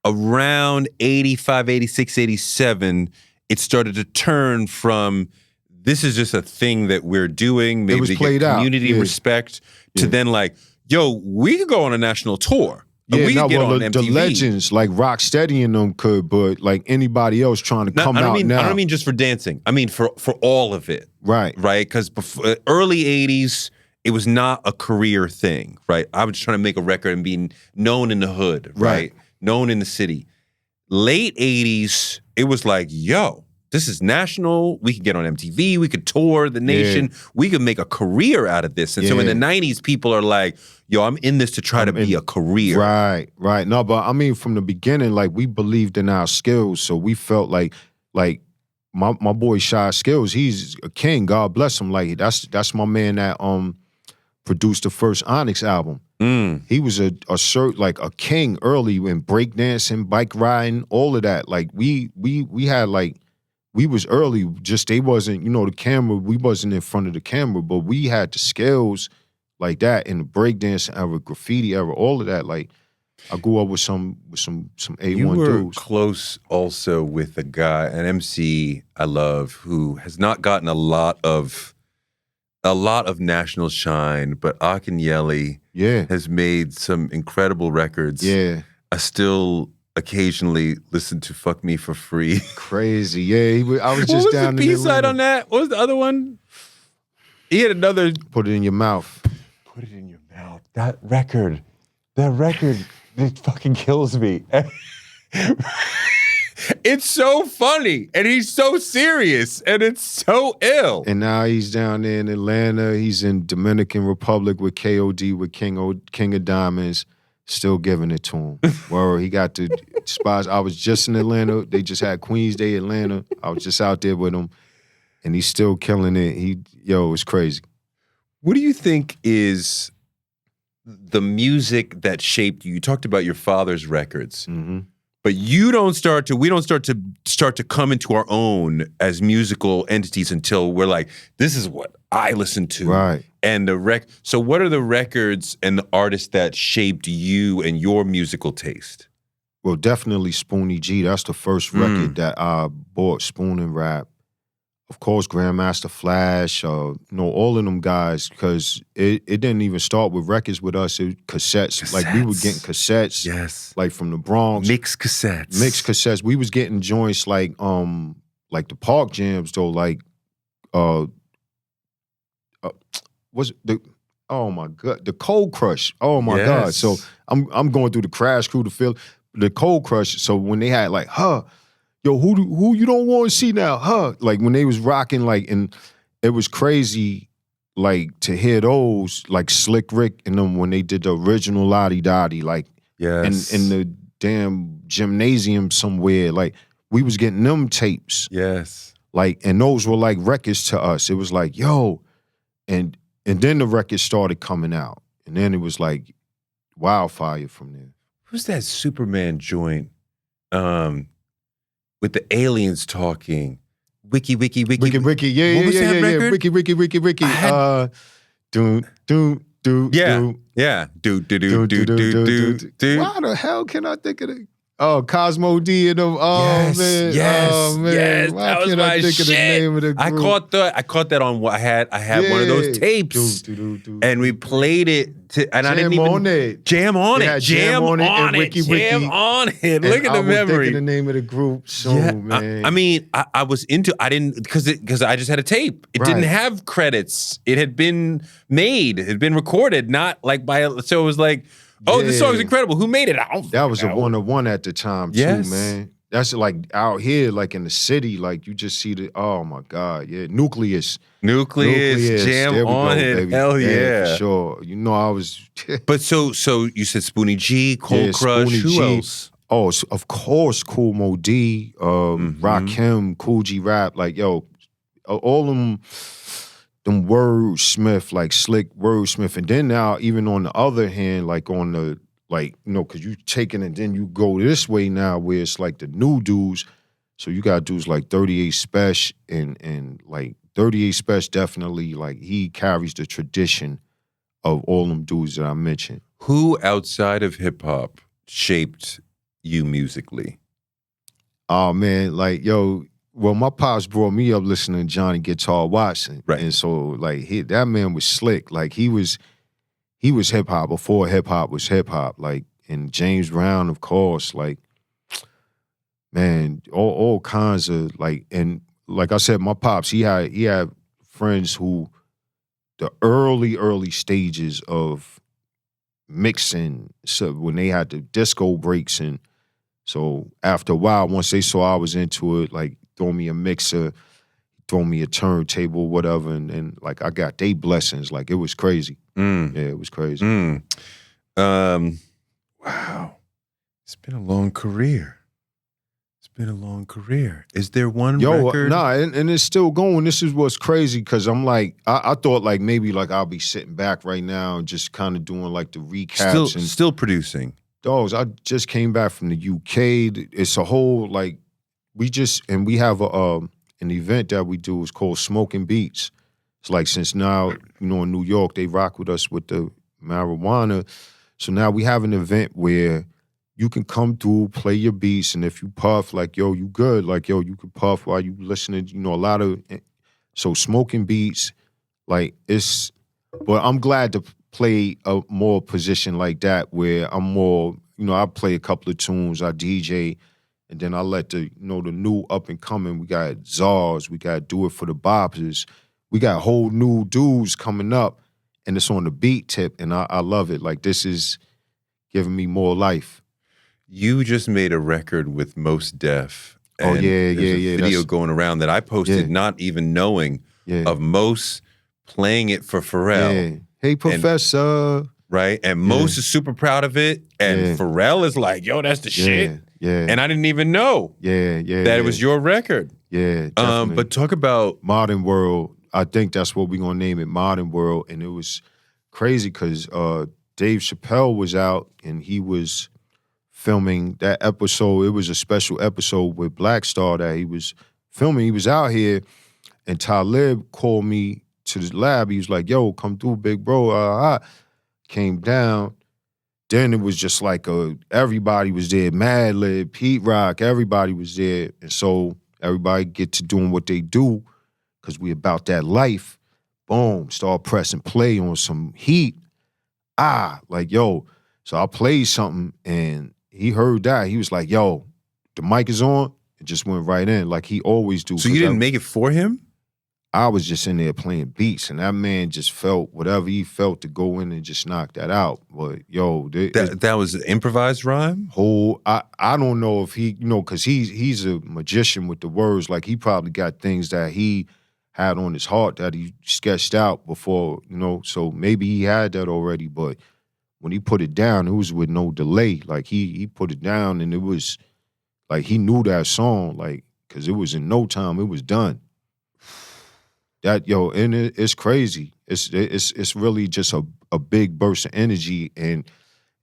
around 85, 86, 87, it started to turn from this is just a thing that we're doing, maybe was to played get out. community Yeah. respect, to then like, yo, we could go on a national tour. Yeah, we could get on the MTV. legends like Rocksteady and them could, but like anybody else trying to come out now. I don't mean just for dancing. I mean for all of it. Right. Right? Because early 80s, it was not a career thing, right? I was just trying to make a record and be known in the hood, right? Known in the city. Late 80s, it was like, yo, this is national. We could get on MTV. We could tour the nation. Yeah. We could make a career out of this. And so in the 90s, people are like, yo, I'm in this to try to be a career. Right. No, but I mean, from the beginning, like we believed in our skills. So we felt like my boy Shy Skills, he's a king. God bless him. Like that's my man that produced the first Onyx album. He was a king early in breakdancing, bike riding, all of that. Like we had like, we was early, just they wasn't, you know, the camera, we wasn't in front of the camera, but we had the skills like that in the breakdance era, graffiti era, all of that. Like I grew up with some A1 You were dudes. close also with a guy, an MC I love, who has not gotten a lot of national shine, but Akinyele has made some incredible records. Yeah. I still occasionally listen to "Fuck Me for Free." Crazy. Yeah, I was What just was down the in B-side Atlanta. on that? What was the other one? He had another. Put it in your mouth. Put it in your mouth. That record, it fucking kills me. It's so funny, and he's so serious, and it's so ill. And now he's down there in Atlanta. He's in Dominican Republic with KOD, with King of Diamonds, still giving it to him. Where he got the spots. I was just in Atlanta. They just had Queens Day Atlanta. I was just out there with him, and he's still killing it. It's crazy. What do you think is the music that shaped you? You talked about your father's records. Mm-hmm. But we don't start to come into our own as musical entities until we're like, this is what I listen to. Right. And so what are the records and the artists that shaped you and your musical taste? Well, definitely Spoonie G. That's the first record that I bought, Spoon and Rap. Of course, Grandmaster Flash, all of them guys, because it didn't even start with records with us. It was cassettes. Like, we were getting cassettes. Yes. Like, from the Bronx. Mixed cassettes. We was getting joints like the Park Jams, though, like, was it the, oh my God, the Cold Crush. Oh my God. So I'm going through the Crash Crew to feel the Cold Crush. So when they had like, yo, who you don't want to see now, like when they was rocking, like, and it was crazy, like, to hear those, like Slick Rick and them when they did the original Lottie Dottie, like, in the damn gymnasium somewhere, like, we was getting them tapes. Yes. Like, and those were like records to us. It was like, yo, and then the records started coming out. And then it was like wildfire from there. Who's that Superman joint? With the aliens talking. Wiki. Yeah. What was that record? Wiki. Yeah. Do. Why the hell can I think of it? Oh, Cosmo D and them. Oh, man. Yes. Why That was can't my I think shit. of the name of the group? I caught that on. I had one of those tapes, and we played it. And I didn't even jam on it. Jam on it. Look at the memory. The name of the group soon, man. I mean, I was into. I didn't because I just had a tape. It didn't have credits. It had been made. It had been recorded. Not like by. So it was like. Oh, this song's incredible. Who made it? That was a 101 at the time, too, man. That's like out here, like in the city, like you just see the, oh my God, yeah. Nucleus, jam on it. Baby. Hell yeah. For sure. You know, I was. But so you said Spoonie G, Cold Crush, who else? Oh, so of course, Cool Mo D, Rakim, Cool G Rap, like, yo, all them wordsmith, like slick wordsmith. And then now, even on the other hand, like on the, like, you know, because you take it and then you go this way now where it's like the new dudes. So you got dudes like 38 Special and like 38 Special definitely, like, he carries the tradition of all them dudes that I mentioned. Who outside of hip hop shaped you musically? Oh man, like, yo, well, my pops brought me up listening to Johnny Guitar Watson. Right. And so, like, that man was slick. Like, he was hip hop before hip hop was hip hop. Like, and James Brown, of course, like, man, all kinds of, like, and like I said, my pops, he had friends who the early stages of mixing, so when they had the disco breaks, and so after a while, once they saw I was into it, like, throw me a mixer, throw me a turntable, whatever, and like, I got they blessings. Like, it was crazy. Yeah, it was crazy. Wow. It's been a long career. Is there one record? Nah, and it's still going. This is what's crazy, because I'm like, I thought like maybe like I'll be sitting back right now and just kind of doing like the recaps. Still producing. Dogs, I just came back from the UK. It's a whole, like, we have an event that we do. It's called Smoking Beats. It's like, since now, you know, in New York, they rock with us with the marijuana. So now we have an event where you can come through, play your beats, and if you puff, like, yo, you good. Like, yo, you can puff while you listening, you know, a lot of, so Smoking Beats, like, it's, but I'm glad to play a more position like that where I'm more, you know, I play a couple of tunes, I DJ, and then I let the, you know, the new up and coming, we got Czars, we got Do It For The Boppers, we got whole new dudes coming up, and it's on the beat tip, and I love it. Like, this is giving me more life. You just made a record with Most Def. Oh, yeah. Video going around that I posted, not even knowing of Most playing it for Pharrell. Yeah. Hey, Professor. Right? And Most is super proud of it. And Pharrell is like, yo, that's the shit. Yeah. And I didn't even know that it was your record. Yeah, definitely. But talk about Modern World. I think that's what we're going to name it, Modern World. And it was crazy because Dave Chappelle was out and he was filming that episode. It was a special episode with Black Star that he was filming. He was out here, and Talib called me to the lab. He was like, yo, come through, big bro. Came down. Then it was just like everybody was there. Madlib, Pete Rock, everybody was there. And so everybody get to doing what they do because we about that life. Boom, start pressing play on some heat. Like, yo. So I played something and he heard that. He was like, yo, the mic is on. It just went right in like he always do. So you didn't make it for him? I was just in there playing beats, and that man just felt whatever he felt to go in and just knock that out. But yo, that was an improvised rhyme? I don't know if he, because he's a magician with the words. Like he probably got things that he had on his heart that he sketched out before, so maybe he had that already. But when he put it down, it was with no delay. Like he put it down, and it was like he knew that song, like, because it was in no time, it was done. And it's crazy. It's really just a big burst of energy, and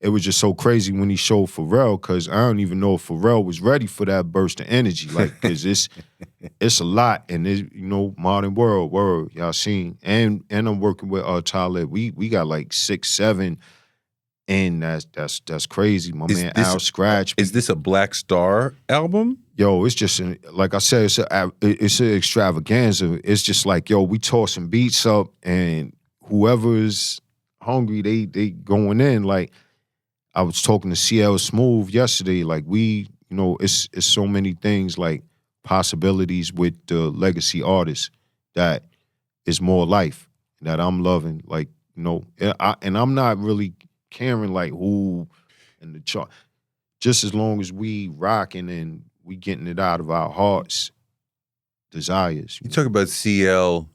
it was just so crazy when he showed Pharrell, because I don't even know if Pharrell was ready for that burst of energy, like, because it's a lot, and modern world, y'all seen, and I'm working with Talib. We got like 6, 7, and that's crazy. My man Al Scratch. Is this a Black Star album? Yo, it's just, like I said, it's an extravaganza. It's just like, yo, we tossing beats up, and whoever's hungry, they going in. Like, I was talking to CL Smooth yesterday. Like, it's so many things, like possibilities with the legacy artists that is more life that I'm loving. Like, and I'm not really caring like who in the chart. Just as long as we rocking and we getting it out of our hearts, desires. You talk about CL,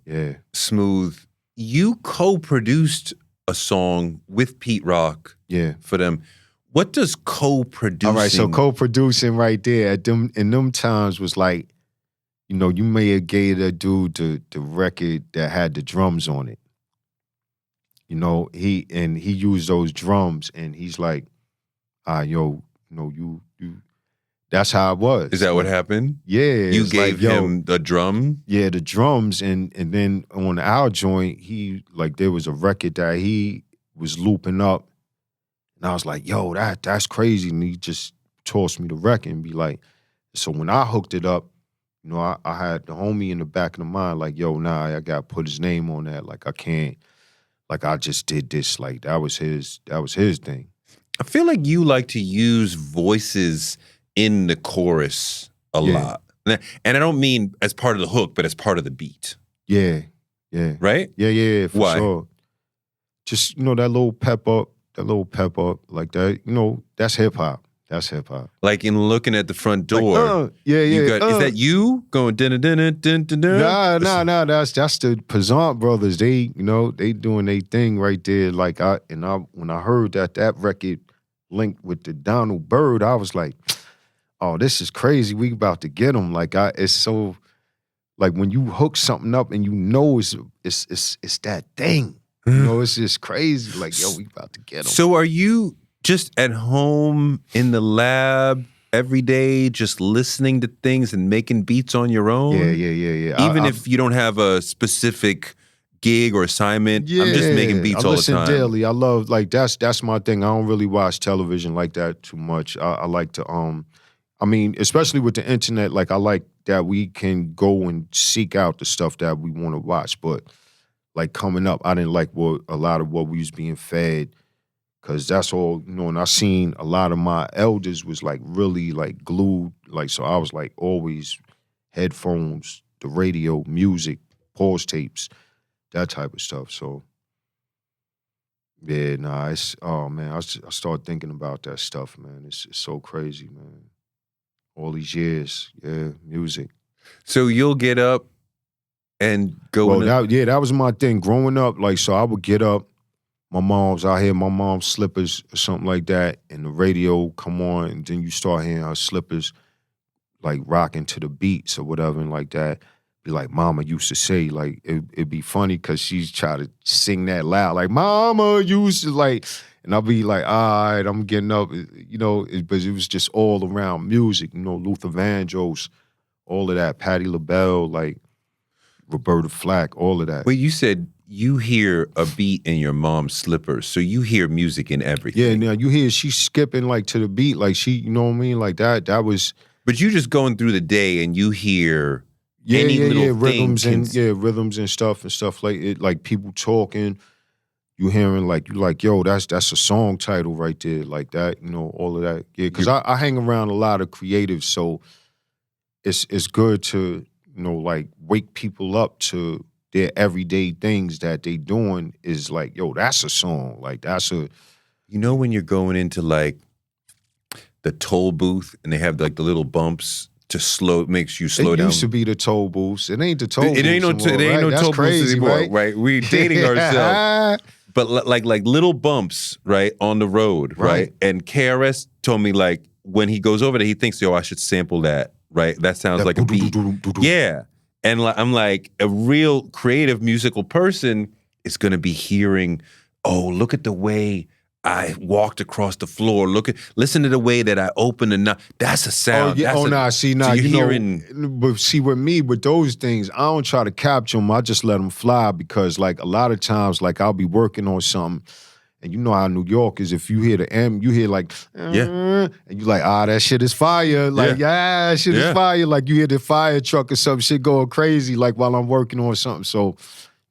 Smooth. You co-produced a song with Pete Rock for them. What does co-producing... All right, so co-producing right there in them times was like, you may have gave that dude the record that had the drums on it. He used those drums, and he's like, you that's how it was. Is that what happened? Yeah. You gave him the drum? Yeah, the drums, and then on our joint, there was a record that he was looping up, and I was like, yo, that's crazy, and he just tossed me the record and be like, so when I hooked it up, I had the homie in the back of the mind, like, yo, nah, I gotta put his name on that, like I can't, like I just did this, like that was his thing. I feel like you like to use voices in the chorus a lot. And I don't mean as part of the hook, but as part of the beat. Yeah. Right? Yeah, for Why? sure. Just, that little pep up, like that, that's hip hop. That's hip hop. Like in looking at the front door. Is that you going dun-dun-dun-dun-dun-dun? Nah, that's the Pazant brothers. They, they doing their thing right there. Like when I heard that record linked with the Donald Byrd, I was like, oh, this is crazy. We about to get them. Like it's so, like when you hook something up and it's that thing. It's just crazy. Like, yo, we about to get them. So are you just at home in the lab every day, just listening to things and making beats on your own? Yeah. Even if you don't have a specific gig or assignment, I'm just making beats all the time. I listen daily. I love, like, that's my thing. I don't really watch television like that too much. I like to, especially with the internet, like I like that we can go and seek out the stuff that we want to watch. But like coming up, I didn't like a lot of what we was being fed, because that's all, and I seen a lot of my elders was like really like glued. Like, so I was like always headphones, the radio, music, pause tapes, that type of stuff. So yeah, nah, I started thinking about that stuff, man. It's so crazy, man. All these years, music. So you'll get up and go. That was my thing growing up. Like, so I would get up. I hear my mom's slippers or something like that, and the radio come on, and then you start hearing her slippers like rocking to the beats or whatever, and like that. Be like, Mama used to say, like, it'd be funny because she's trying to sing that loud, like, Mama used to, like, And I'll be like, all right, I'm getting up, but it was just all around music, Luther Vandross, all of that, Patti LaBelle, like Roberta Flack, all of that. Well, you said you hear a beat in your mom's slippers, so you hear music in everything. Yeah, now you hear she skipping like to the beat, like she, you know what I mean? Like that was. But you just going through the day and you hear any little rhythms thing rhythms and stuff like it, like people talking. You hearing like, you like, yo, that's a song title right there, like that, all of that. Yeah, because I hang around a lot of creatives, so it's good to, like wake people up to their everyday things that they doing is like, yo, that's a song. Like that's a. When you're going into like the toll booth and they have like the little bumps to makes you slow down. It used to be the toll booths. It ain't the toll booths. It ain't no toll booths anymore, right? We dating ourselves. But like little bumps, right, on the road, right? And KRS told me like when he goes over there, he thinks, yo, I should sample that, right? That sounds like a beat. Yeah. And I'm like, a real creative musical person is gonna be hearing, oh, look at the way I walked across the floor. Listen to the way that I opened the knob. That's a sound. But see, with me, with those things, I don't try to capture them. I just let them fly because, like, a lot of times, like, I'll be working on something, and you know how New York is. If you hear the M, you hear like, and you like, that shit is fire. Like, that shit is fire. Like, you hear the fire truck or some shit going crazy, like, while I'm working on something. So,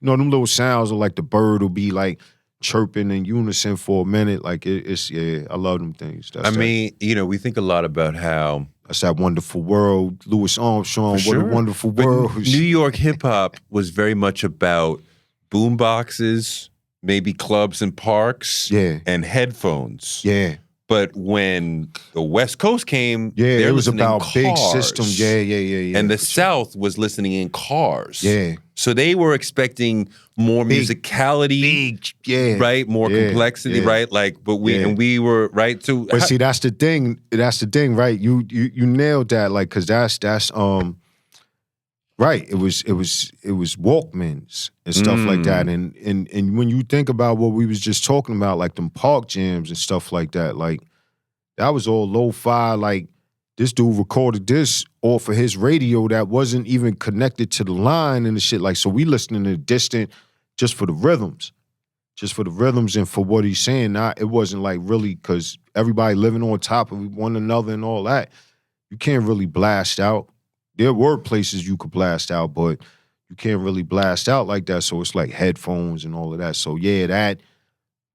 them little sounds are like the bird will be like chirping in unison for a minute. Like it's I love them things. We think a lot about how that's that wonderful world, Louis Armstrong, what a wonderful world. New York hip hop was very much about boom boxes, maybe clubs and parks, and headphones. Yeah. But when the West Coast came, it was about big systems. Yeah. And the South was listening in cars. Yeah. So they were expecting more musicality, right? More complexity, right? Like, but we were right too. But see, that's the thing. That's the thing, right? You nailed that, like, cause that's right. It was Walkmans and stuff like that. And when you think about what we was just talking about, like them park jams and stuff like that, like that was all lo-fi. Like this dude recorded this off of his radio that wasn't even connected to the line and the shit. Like, so we listening to distant just for the rhythms. Just for the rhythms and for what he's saying. It wasn't like really, because everybody living on top of one another and all that. You can't really blast out. There were places you could blast out, but you can't really blast out like that. So it's like headphones and all of that. So yeah, that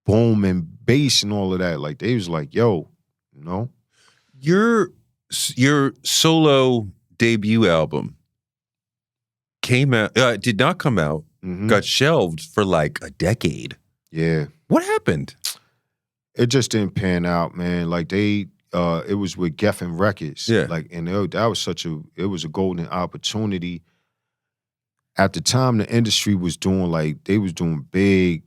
boom and bass and all of that. Like they was like, yo, Your solo debut album came out, did not come out, got shelved for like a decade. Yeah. What happened? It just didn't pan out, man. Like it was with Geffen Records. Yeah. Like, and that was it was a golden opportunity. At the time, the industry was doing they was doing big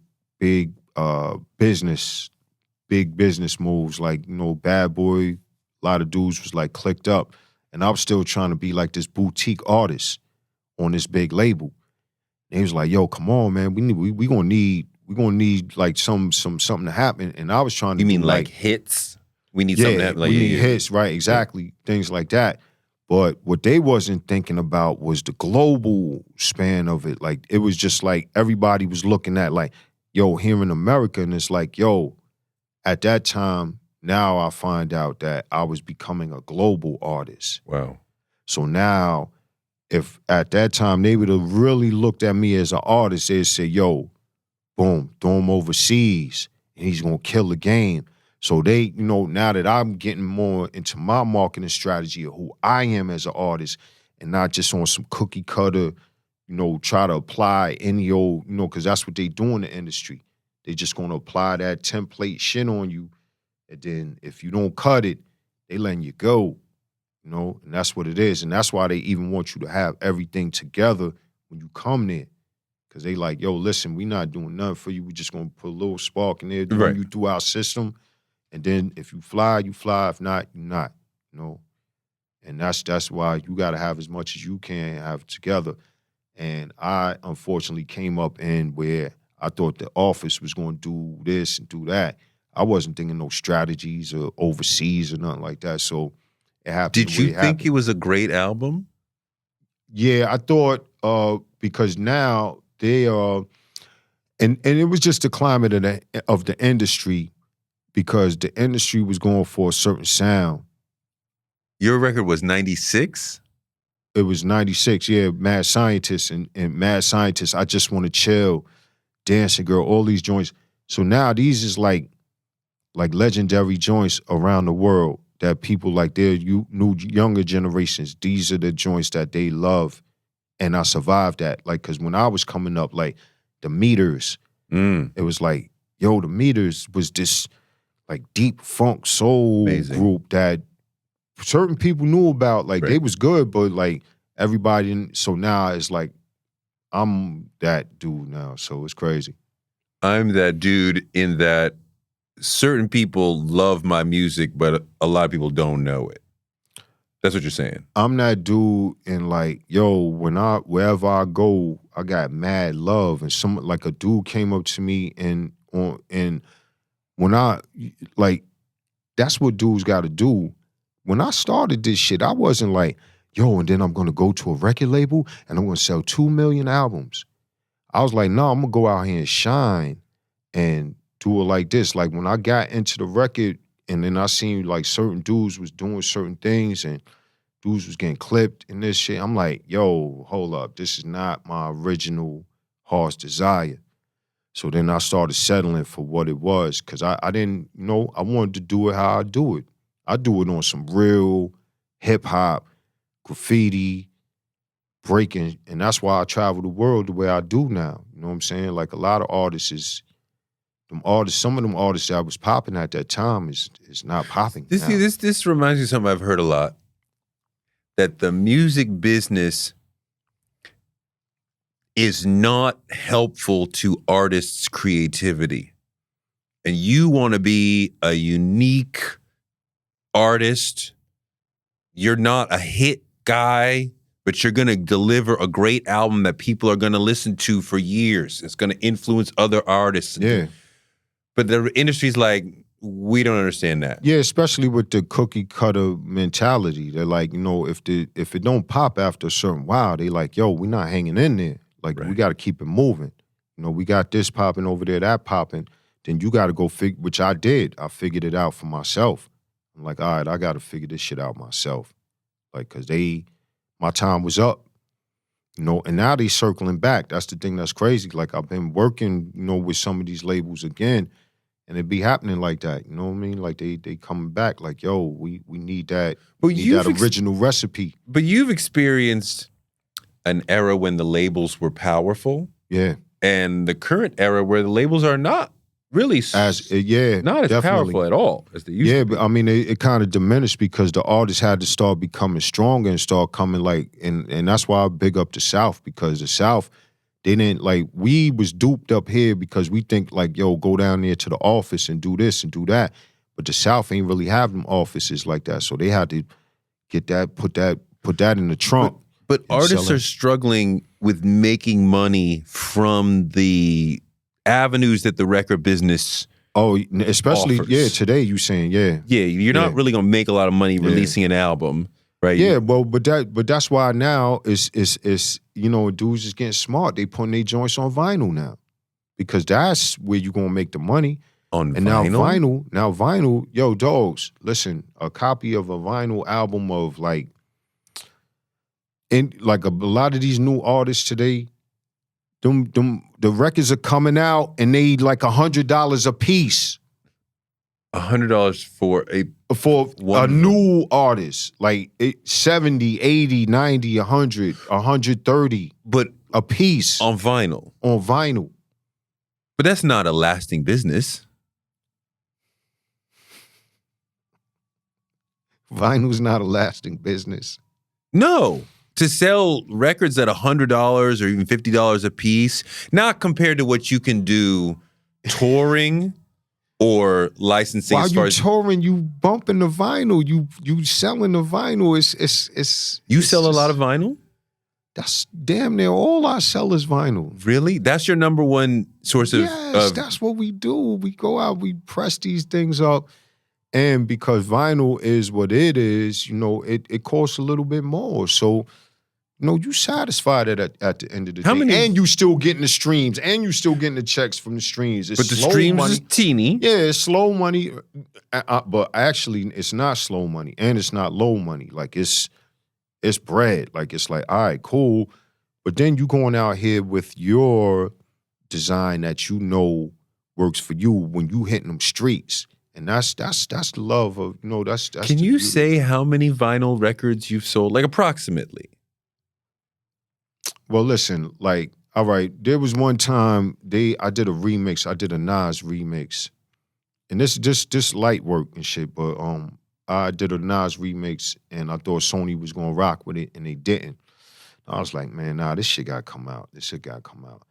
business moves. Like, Bad Boy, a lot of dudes was like clicked up. And I was still trying to be like this boutique artist on this big label. And he was like, yo, come on, man. We gonna need like something to happen. And I was trying to. You mean like hits? We need something to happen. We need hits, right? Exactly. Things like that. But what they wasn't thinking about was the global span of it. Like, it was just like everybody was looking at like, yo, here in America, and it's like, yo, at that time, now I find out that I was becoming a global artist. Wow. So now, if at that time they would have really looked at me as an artist, they'd say, yo, boom, throw him overseas, and he's gonna kill the game. So they, now that I'm getting more into my marketing strategy of who I am as an artist and not just on some cookie cutter, try to apply any old, because that's what they do in the industry. They just gonna apply that template shit on you. And then if you don't cut it, they letting you go, and that's what it is. And that's why they even want you to have everything together when you come there. Because they like, yo, listen, we not doing nothing for you. We just gonna put a little spark in there, run you through our system. And then if you fly, you fly. If not, you not. And that's why you got to have as much as you can have together. And I unfortunately came up in where I thought the office was going to do this and do that. I wasn't thinking no strategies or overseas or nothing like that. So it happened. Did you think it was a great album? Yeah, I thought because now they and it was just the climate of the industry, because the industry was going for a certain sound. Your record was 96? It was 96, yeah, Mad Scientist and Mad Scientist, I Just Want to Chill, Dancing Girl, all these joints. So now these is like legendary joints around the world that people like their new younger generations, these are the joints that they love. And I survived that. Like, cause when I was coming up, like the Meters, it was like, yo, the Meters was this like deep funk soul group that certain people knew about. Like they was good, but like everybody didn't. So now it's like, I'm that dude now. So it's crazy. I'm that dude in that certain people love my music, but a lot of people don't know it. That's what you're saying. I'm that dude in like, yo, wherever I go, I got mad love. And like a dude came up to me and when I, like, that's what dudes gotta do. When I started this shit, I wasn't like, yo, and then I'm gonna go to a record label and I'm gonna sell 2 million albums. I was like, no, I'm gonna go out here and shine and do it like this. Like when I got into the record and then I seen like certain dudes was doing certain things and dudes was getting clipped and this shit, I'm like, yo, hold up, this is not my original heart's desire. So then I started settling for what it was, because I didn't, I wanted to do it how I do it. I do it on some real hip-hop, graffiti, breaking, and that's why I travel the world the way I do now. You know what I'm saying? Like a lot of artists some of them artists that was popping at that time is not popping now. This reminds me of something I've heard a lot, that the music business is not helpful to artists' creativity. And you want to be a unique artist. You're not a hit guy, but you're going to deliver a great album that people are going to listen to for years. It's going to influence other artists. Yeah. But the industry's like, we don't understand that. Yeah, especially with the cookie cutter mentality. They're like, if it don't pop after a certain while, they like, yo, we're not hanging in there. Like, we got to keep it moving. We got this popping over there, that popping. Then you got to go figure, which I did. I figured it out for myself. I'm like, all right, I got to figure this shit out myself. Like, because my time was up. And now they circling back. That's the thing that's crazy. Like, I've been working, with some of these labels again, and it be happening like that. You know what I mean? Like, they coming back like, yo, we need that, that original recipe. But you've experienced an era when the labels were powerful. Yeah. And the current era where the labels are not really not as definitely powerful at all as they used to be. But I mean, it kind of diminished because the artists had to start becoming stronger and start coming and that's why I big up the South, because the South, they didn't, like, we was duped up here because we think like, yo, go down there to the office and do this and do that. But the South ain't really have them offices like that. So they had to get that, put that in the trunk. But artists are struggling with making money from the avenues that the record business especially offers. Today you saying you're not really gonna make a lot of money releasing an album, right? But that's why now is dudes is getting smart. They putting their joints on vinyl now, because that's where you gonna make the money. On and vinyl? now vinyl, yo, dogs, listen, a copy of a vinyl album of like a lot of these new artists today, the records are coming out and they like $100 a piece. $100 for a new artist, like 70, 80, 90, 100, 130, but a piece on vinyl. But that's not a lasting business. Vinyl's not a lasting business. No. To sell records at $100 or even $50 a piece, not compared to what you can do touring or licensing. While you touring, you bumping the vinyl, you selling the vinyl. It's sell a lot of vinyl? That's damn near all I sell is vinyl. Really? That's your number one source of... Yes, that's what we do. We go out, we press these things up. And because vinyl is what it is, it costs a little bit more. So, you satisfied at the end of the day. And you still getting the streams. And you still getting the checks from the streams. It's but the slow streams money. is teeny. Yeah, it's slow money. But actually, it's not slow money. And it's not low money. Like, it's bread. Like, it's like, all right, cool. But then you going out here with your design that works for you when you hitting them streets. And that's the love of, that's Can you say how many vinyl records you've sold? Like approximately? Well, listen, like, all right, there was one time I did a remix. I did a Nas remix. And this light work and shit, but I did a Nas remix and I thought Sony was gonna rock with it and they didn't. I was like, man, nah, this shit gotta come out. This shit gotta come out.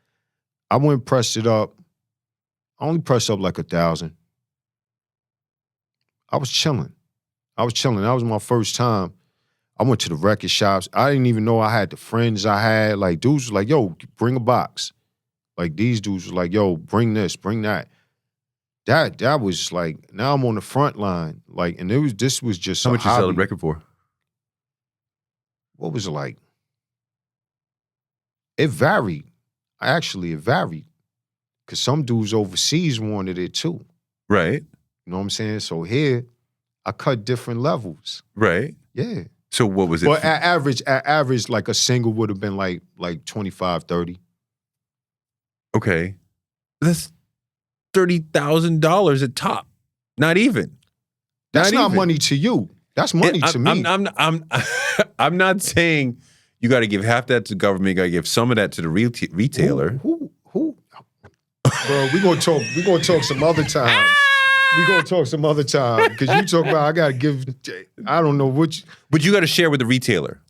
I went and pressed it up. I only pressed up like 1,000. I was chilling. That was my first time. I went to the record shops. I didn't even know I had the friends I had. Like, dudes was like, yo, bring a box. Like, these dudes was like, yo, bring this, bring that. That was like, now I'm on the front line. Like, and this was just how much you hobby. sell the record for? What was it like? It varied. It varied. Because some dudes overseas wanted it too. Right. You know what I'm saying? So here, I cut different levels. Right. Yeah. So what was it? Well, at average, like a single would have been like 25, 30. Okay. That's $30,000 at top. Not even. That's not money to you. That's money to me. I'm not saying you got to give half that to the government. You got to give some of that to the retailer. Who? Bro, we gonna talk some other time. We gonna talk some other time because you talk about I gotta give. I don't know which, but you got to share with the retailer.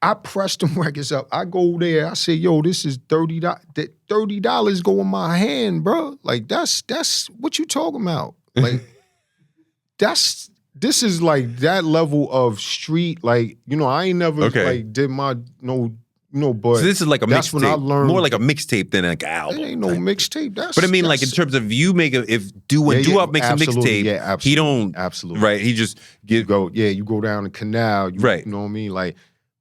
I press them records up. I go there. I say, yo, this is $30. That $30 go in my hand, bro. Like that's what you talking about. Like this is like that level of street. Like I ain't never like did my but so this is like a that's when I mixtape, learned more like a mixtape than like an album. It ain't no mixtape. But I mean, like in terms of you make when Doo-Wop makes a mixtape, he don't right. He just you go down the canal, right? You know what I mean? Like,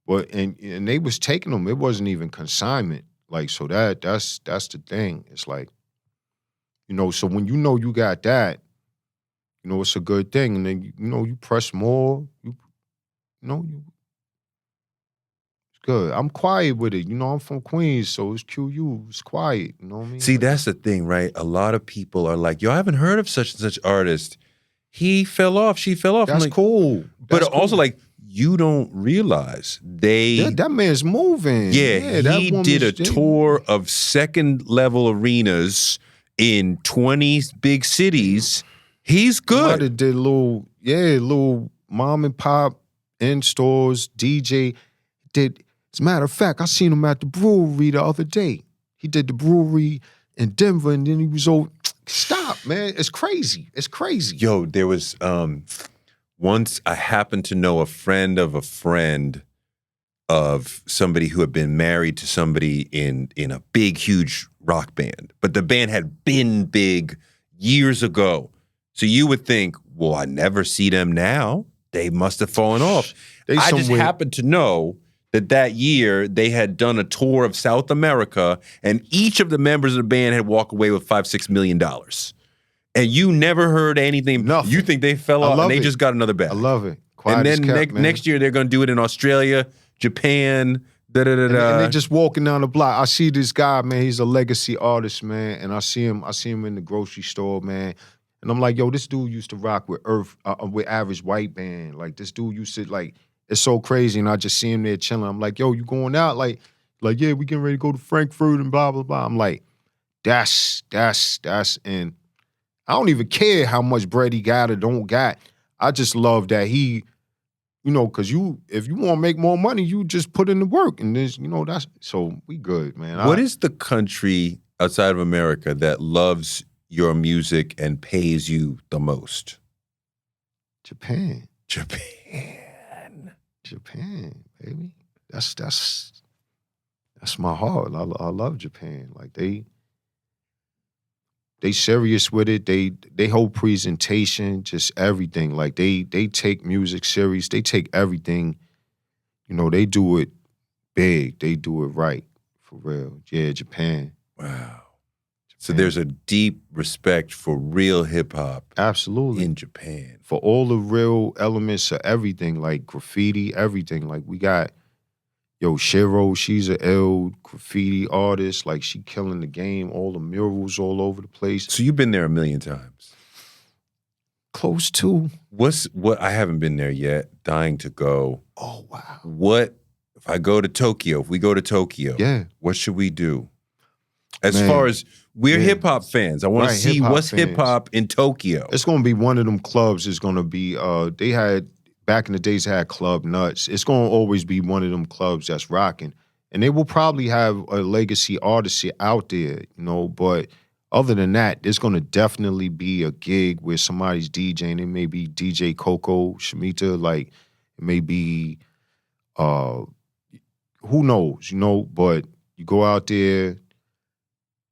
but and they was taking them. It wasn't even consignment. Like so that's the thing. It's like so when you got that, it's a good thing, and then you press more. You. Good. I'm quiet with it. I'm from Queens, so it's QU. It's quiet. You know what I mean? See, that's the thing, right? A lot of people are like, yo, I haven't heard of such and such artist. He fell off. She fell off. That's cool. But also, like, you don't realize that man's moving. Yeah, he did a tour of second-level arenas in 20 big cities. He's good. He did little mom and pop in stores, DJ. As a matter of fact, I seen him at the brewery the other day. He did the brewery in Denver, and then he was over. Stop, man. It's crazy. It's crazy. Yo, there was once I happened to know a friend of somebody who had been married to somebody in a big, huge rock band. But the band had been big years ago. So you would think, well, I never see them now. They must have fallen off. I just happened to know that year they had done a tour of South America and each of the members of the band had walked away with $5-6 million. And you never heard anything. Nothing. You think they fell off and they just got another bag. I love it. Quiet and then next year they're going to do it in Australia, Japan, And they're just walking down the block. I see this guy, man. He's a legacy artist, man. And I see him in the grocery store, man. And I'm like, yo, this dude used to rock with with Average White Band. Like this dude used to like. It's so crazy, and I just see him there chilling. I'm like, yo, you going out? Like, yeah, we getting ready to go to Frankfurt and blah, blah, blah. I'm like, that's, and I don't even care how much bread he got or don't got. I just love that he, because if you want to make more money, you just put in the work. And this, that's, so we good, man. What is the country outside of America that loves your music and pays you the most? Japan. Japan, baby. That's my heart. I love Japan. Like they serious with it. They whole presentation, just everything. Like they take music serious. They take everything. You know, they do it big. They do it right. For real. Yeah, Japan. Wow. So there's a deep respect for real hip hop. Absolutely. In Japan. For all the real elements of everything, like graffiti, everything. Like we got, Shiro, she's an ill graffiti artist. Like she killing the game, all the murals all over the place. So you've been there a million times. Close to. What I haven't been there yet, dying to go. Oh, wow. What if I go to Tokyo? If we go to Tokyo, yeah, what should we do? As far as we're hip hop fans, I want to see what's hip hop in Tokyo. It's gonna be one of them clubs. It's gonna be they had back in the days had Club Nuts. It's gonna always be one of them clubs that's rocking, and they will probably have a legacy artist out there, But other than that, there's gonna definitely be a gig where somebody's DJing. It may be DJ Coco Shamita, like it may be, who knows, But you go out there.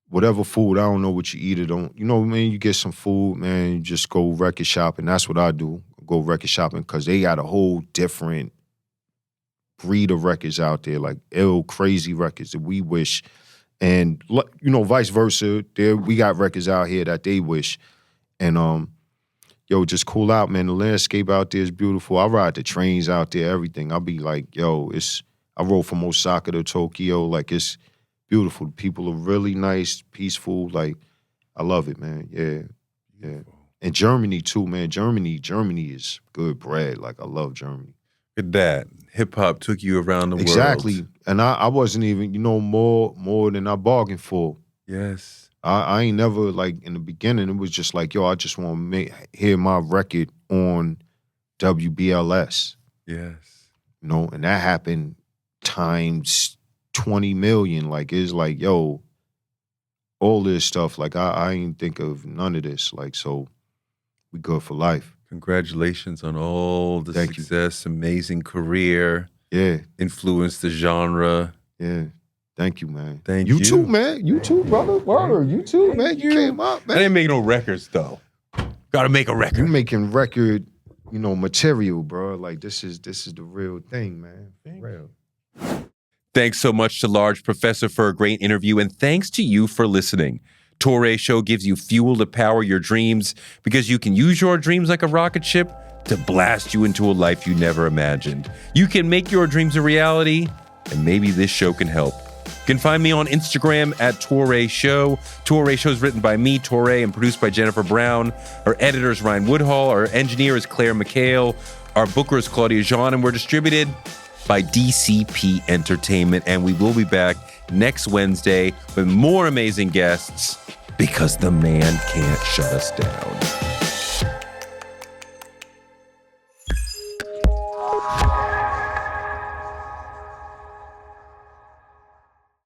Whatever food, I don't know what you eat or don't. You get some food, man, you just go record shopping. That's what I do. Go record shopping because they got a whole different breed of records out there, like ill, crazy records that we wish. And, vice versa. We got records out here that they wish. And, just cool out, man. The landscape out there is beautiful. I ride the trains out there, everything. I'll be like, I rode from Osaka to Tokyo. Like, it's beautiful. People are really nice, peaceful. Like, I love it, man. Yeah. And Germany too, man. Germany is good bread. Like, I love Germany. Look at that. Hip hop took you around the world. Exactly. And I wasn't even, more than I bargained for. Yes. I ain't never, like, in the beginning, it was just like, I just want to hear my record on WBLS. Yes. And that happened times 20 million. Like, it's like, all this stuff. Like, I ain't think of none of this. Like, so we good for life. Congratulations on all the success, amazing career. Yeah. Influenced the genre. Yeah. Thank you, man. Thank you. You too, man. You too, brother. Word. You too, man. You came up, man. I didn't make no records, though. Gotta make a record. You making record, material, bro. Like, this is the real thing, man. Real. Thanks so much to Large Professor for a great interview, and thanks to you for listening. Touré Show gives you fuel to power your dreams because you can use your dreams like a rocket ship to blast you into a life you never imagined. You can make your dreams a reality, and maybe this show can help. You can find me on Instagram at Touré Show. Touré Show is written by me, Touré, and produced by Jennifer Brown. Our editor is Ryan Woodhall. Our engineer is Claire McHale. Our booker is Claudia Jean, and we're distributed by DCP Entertainment. And we will be back next Wednesday with more amazing guests because the man can't shut us down.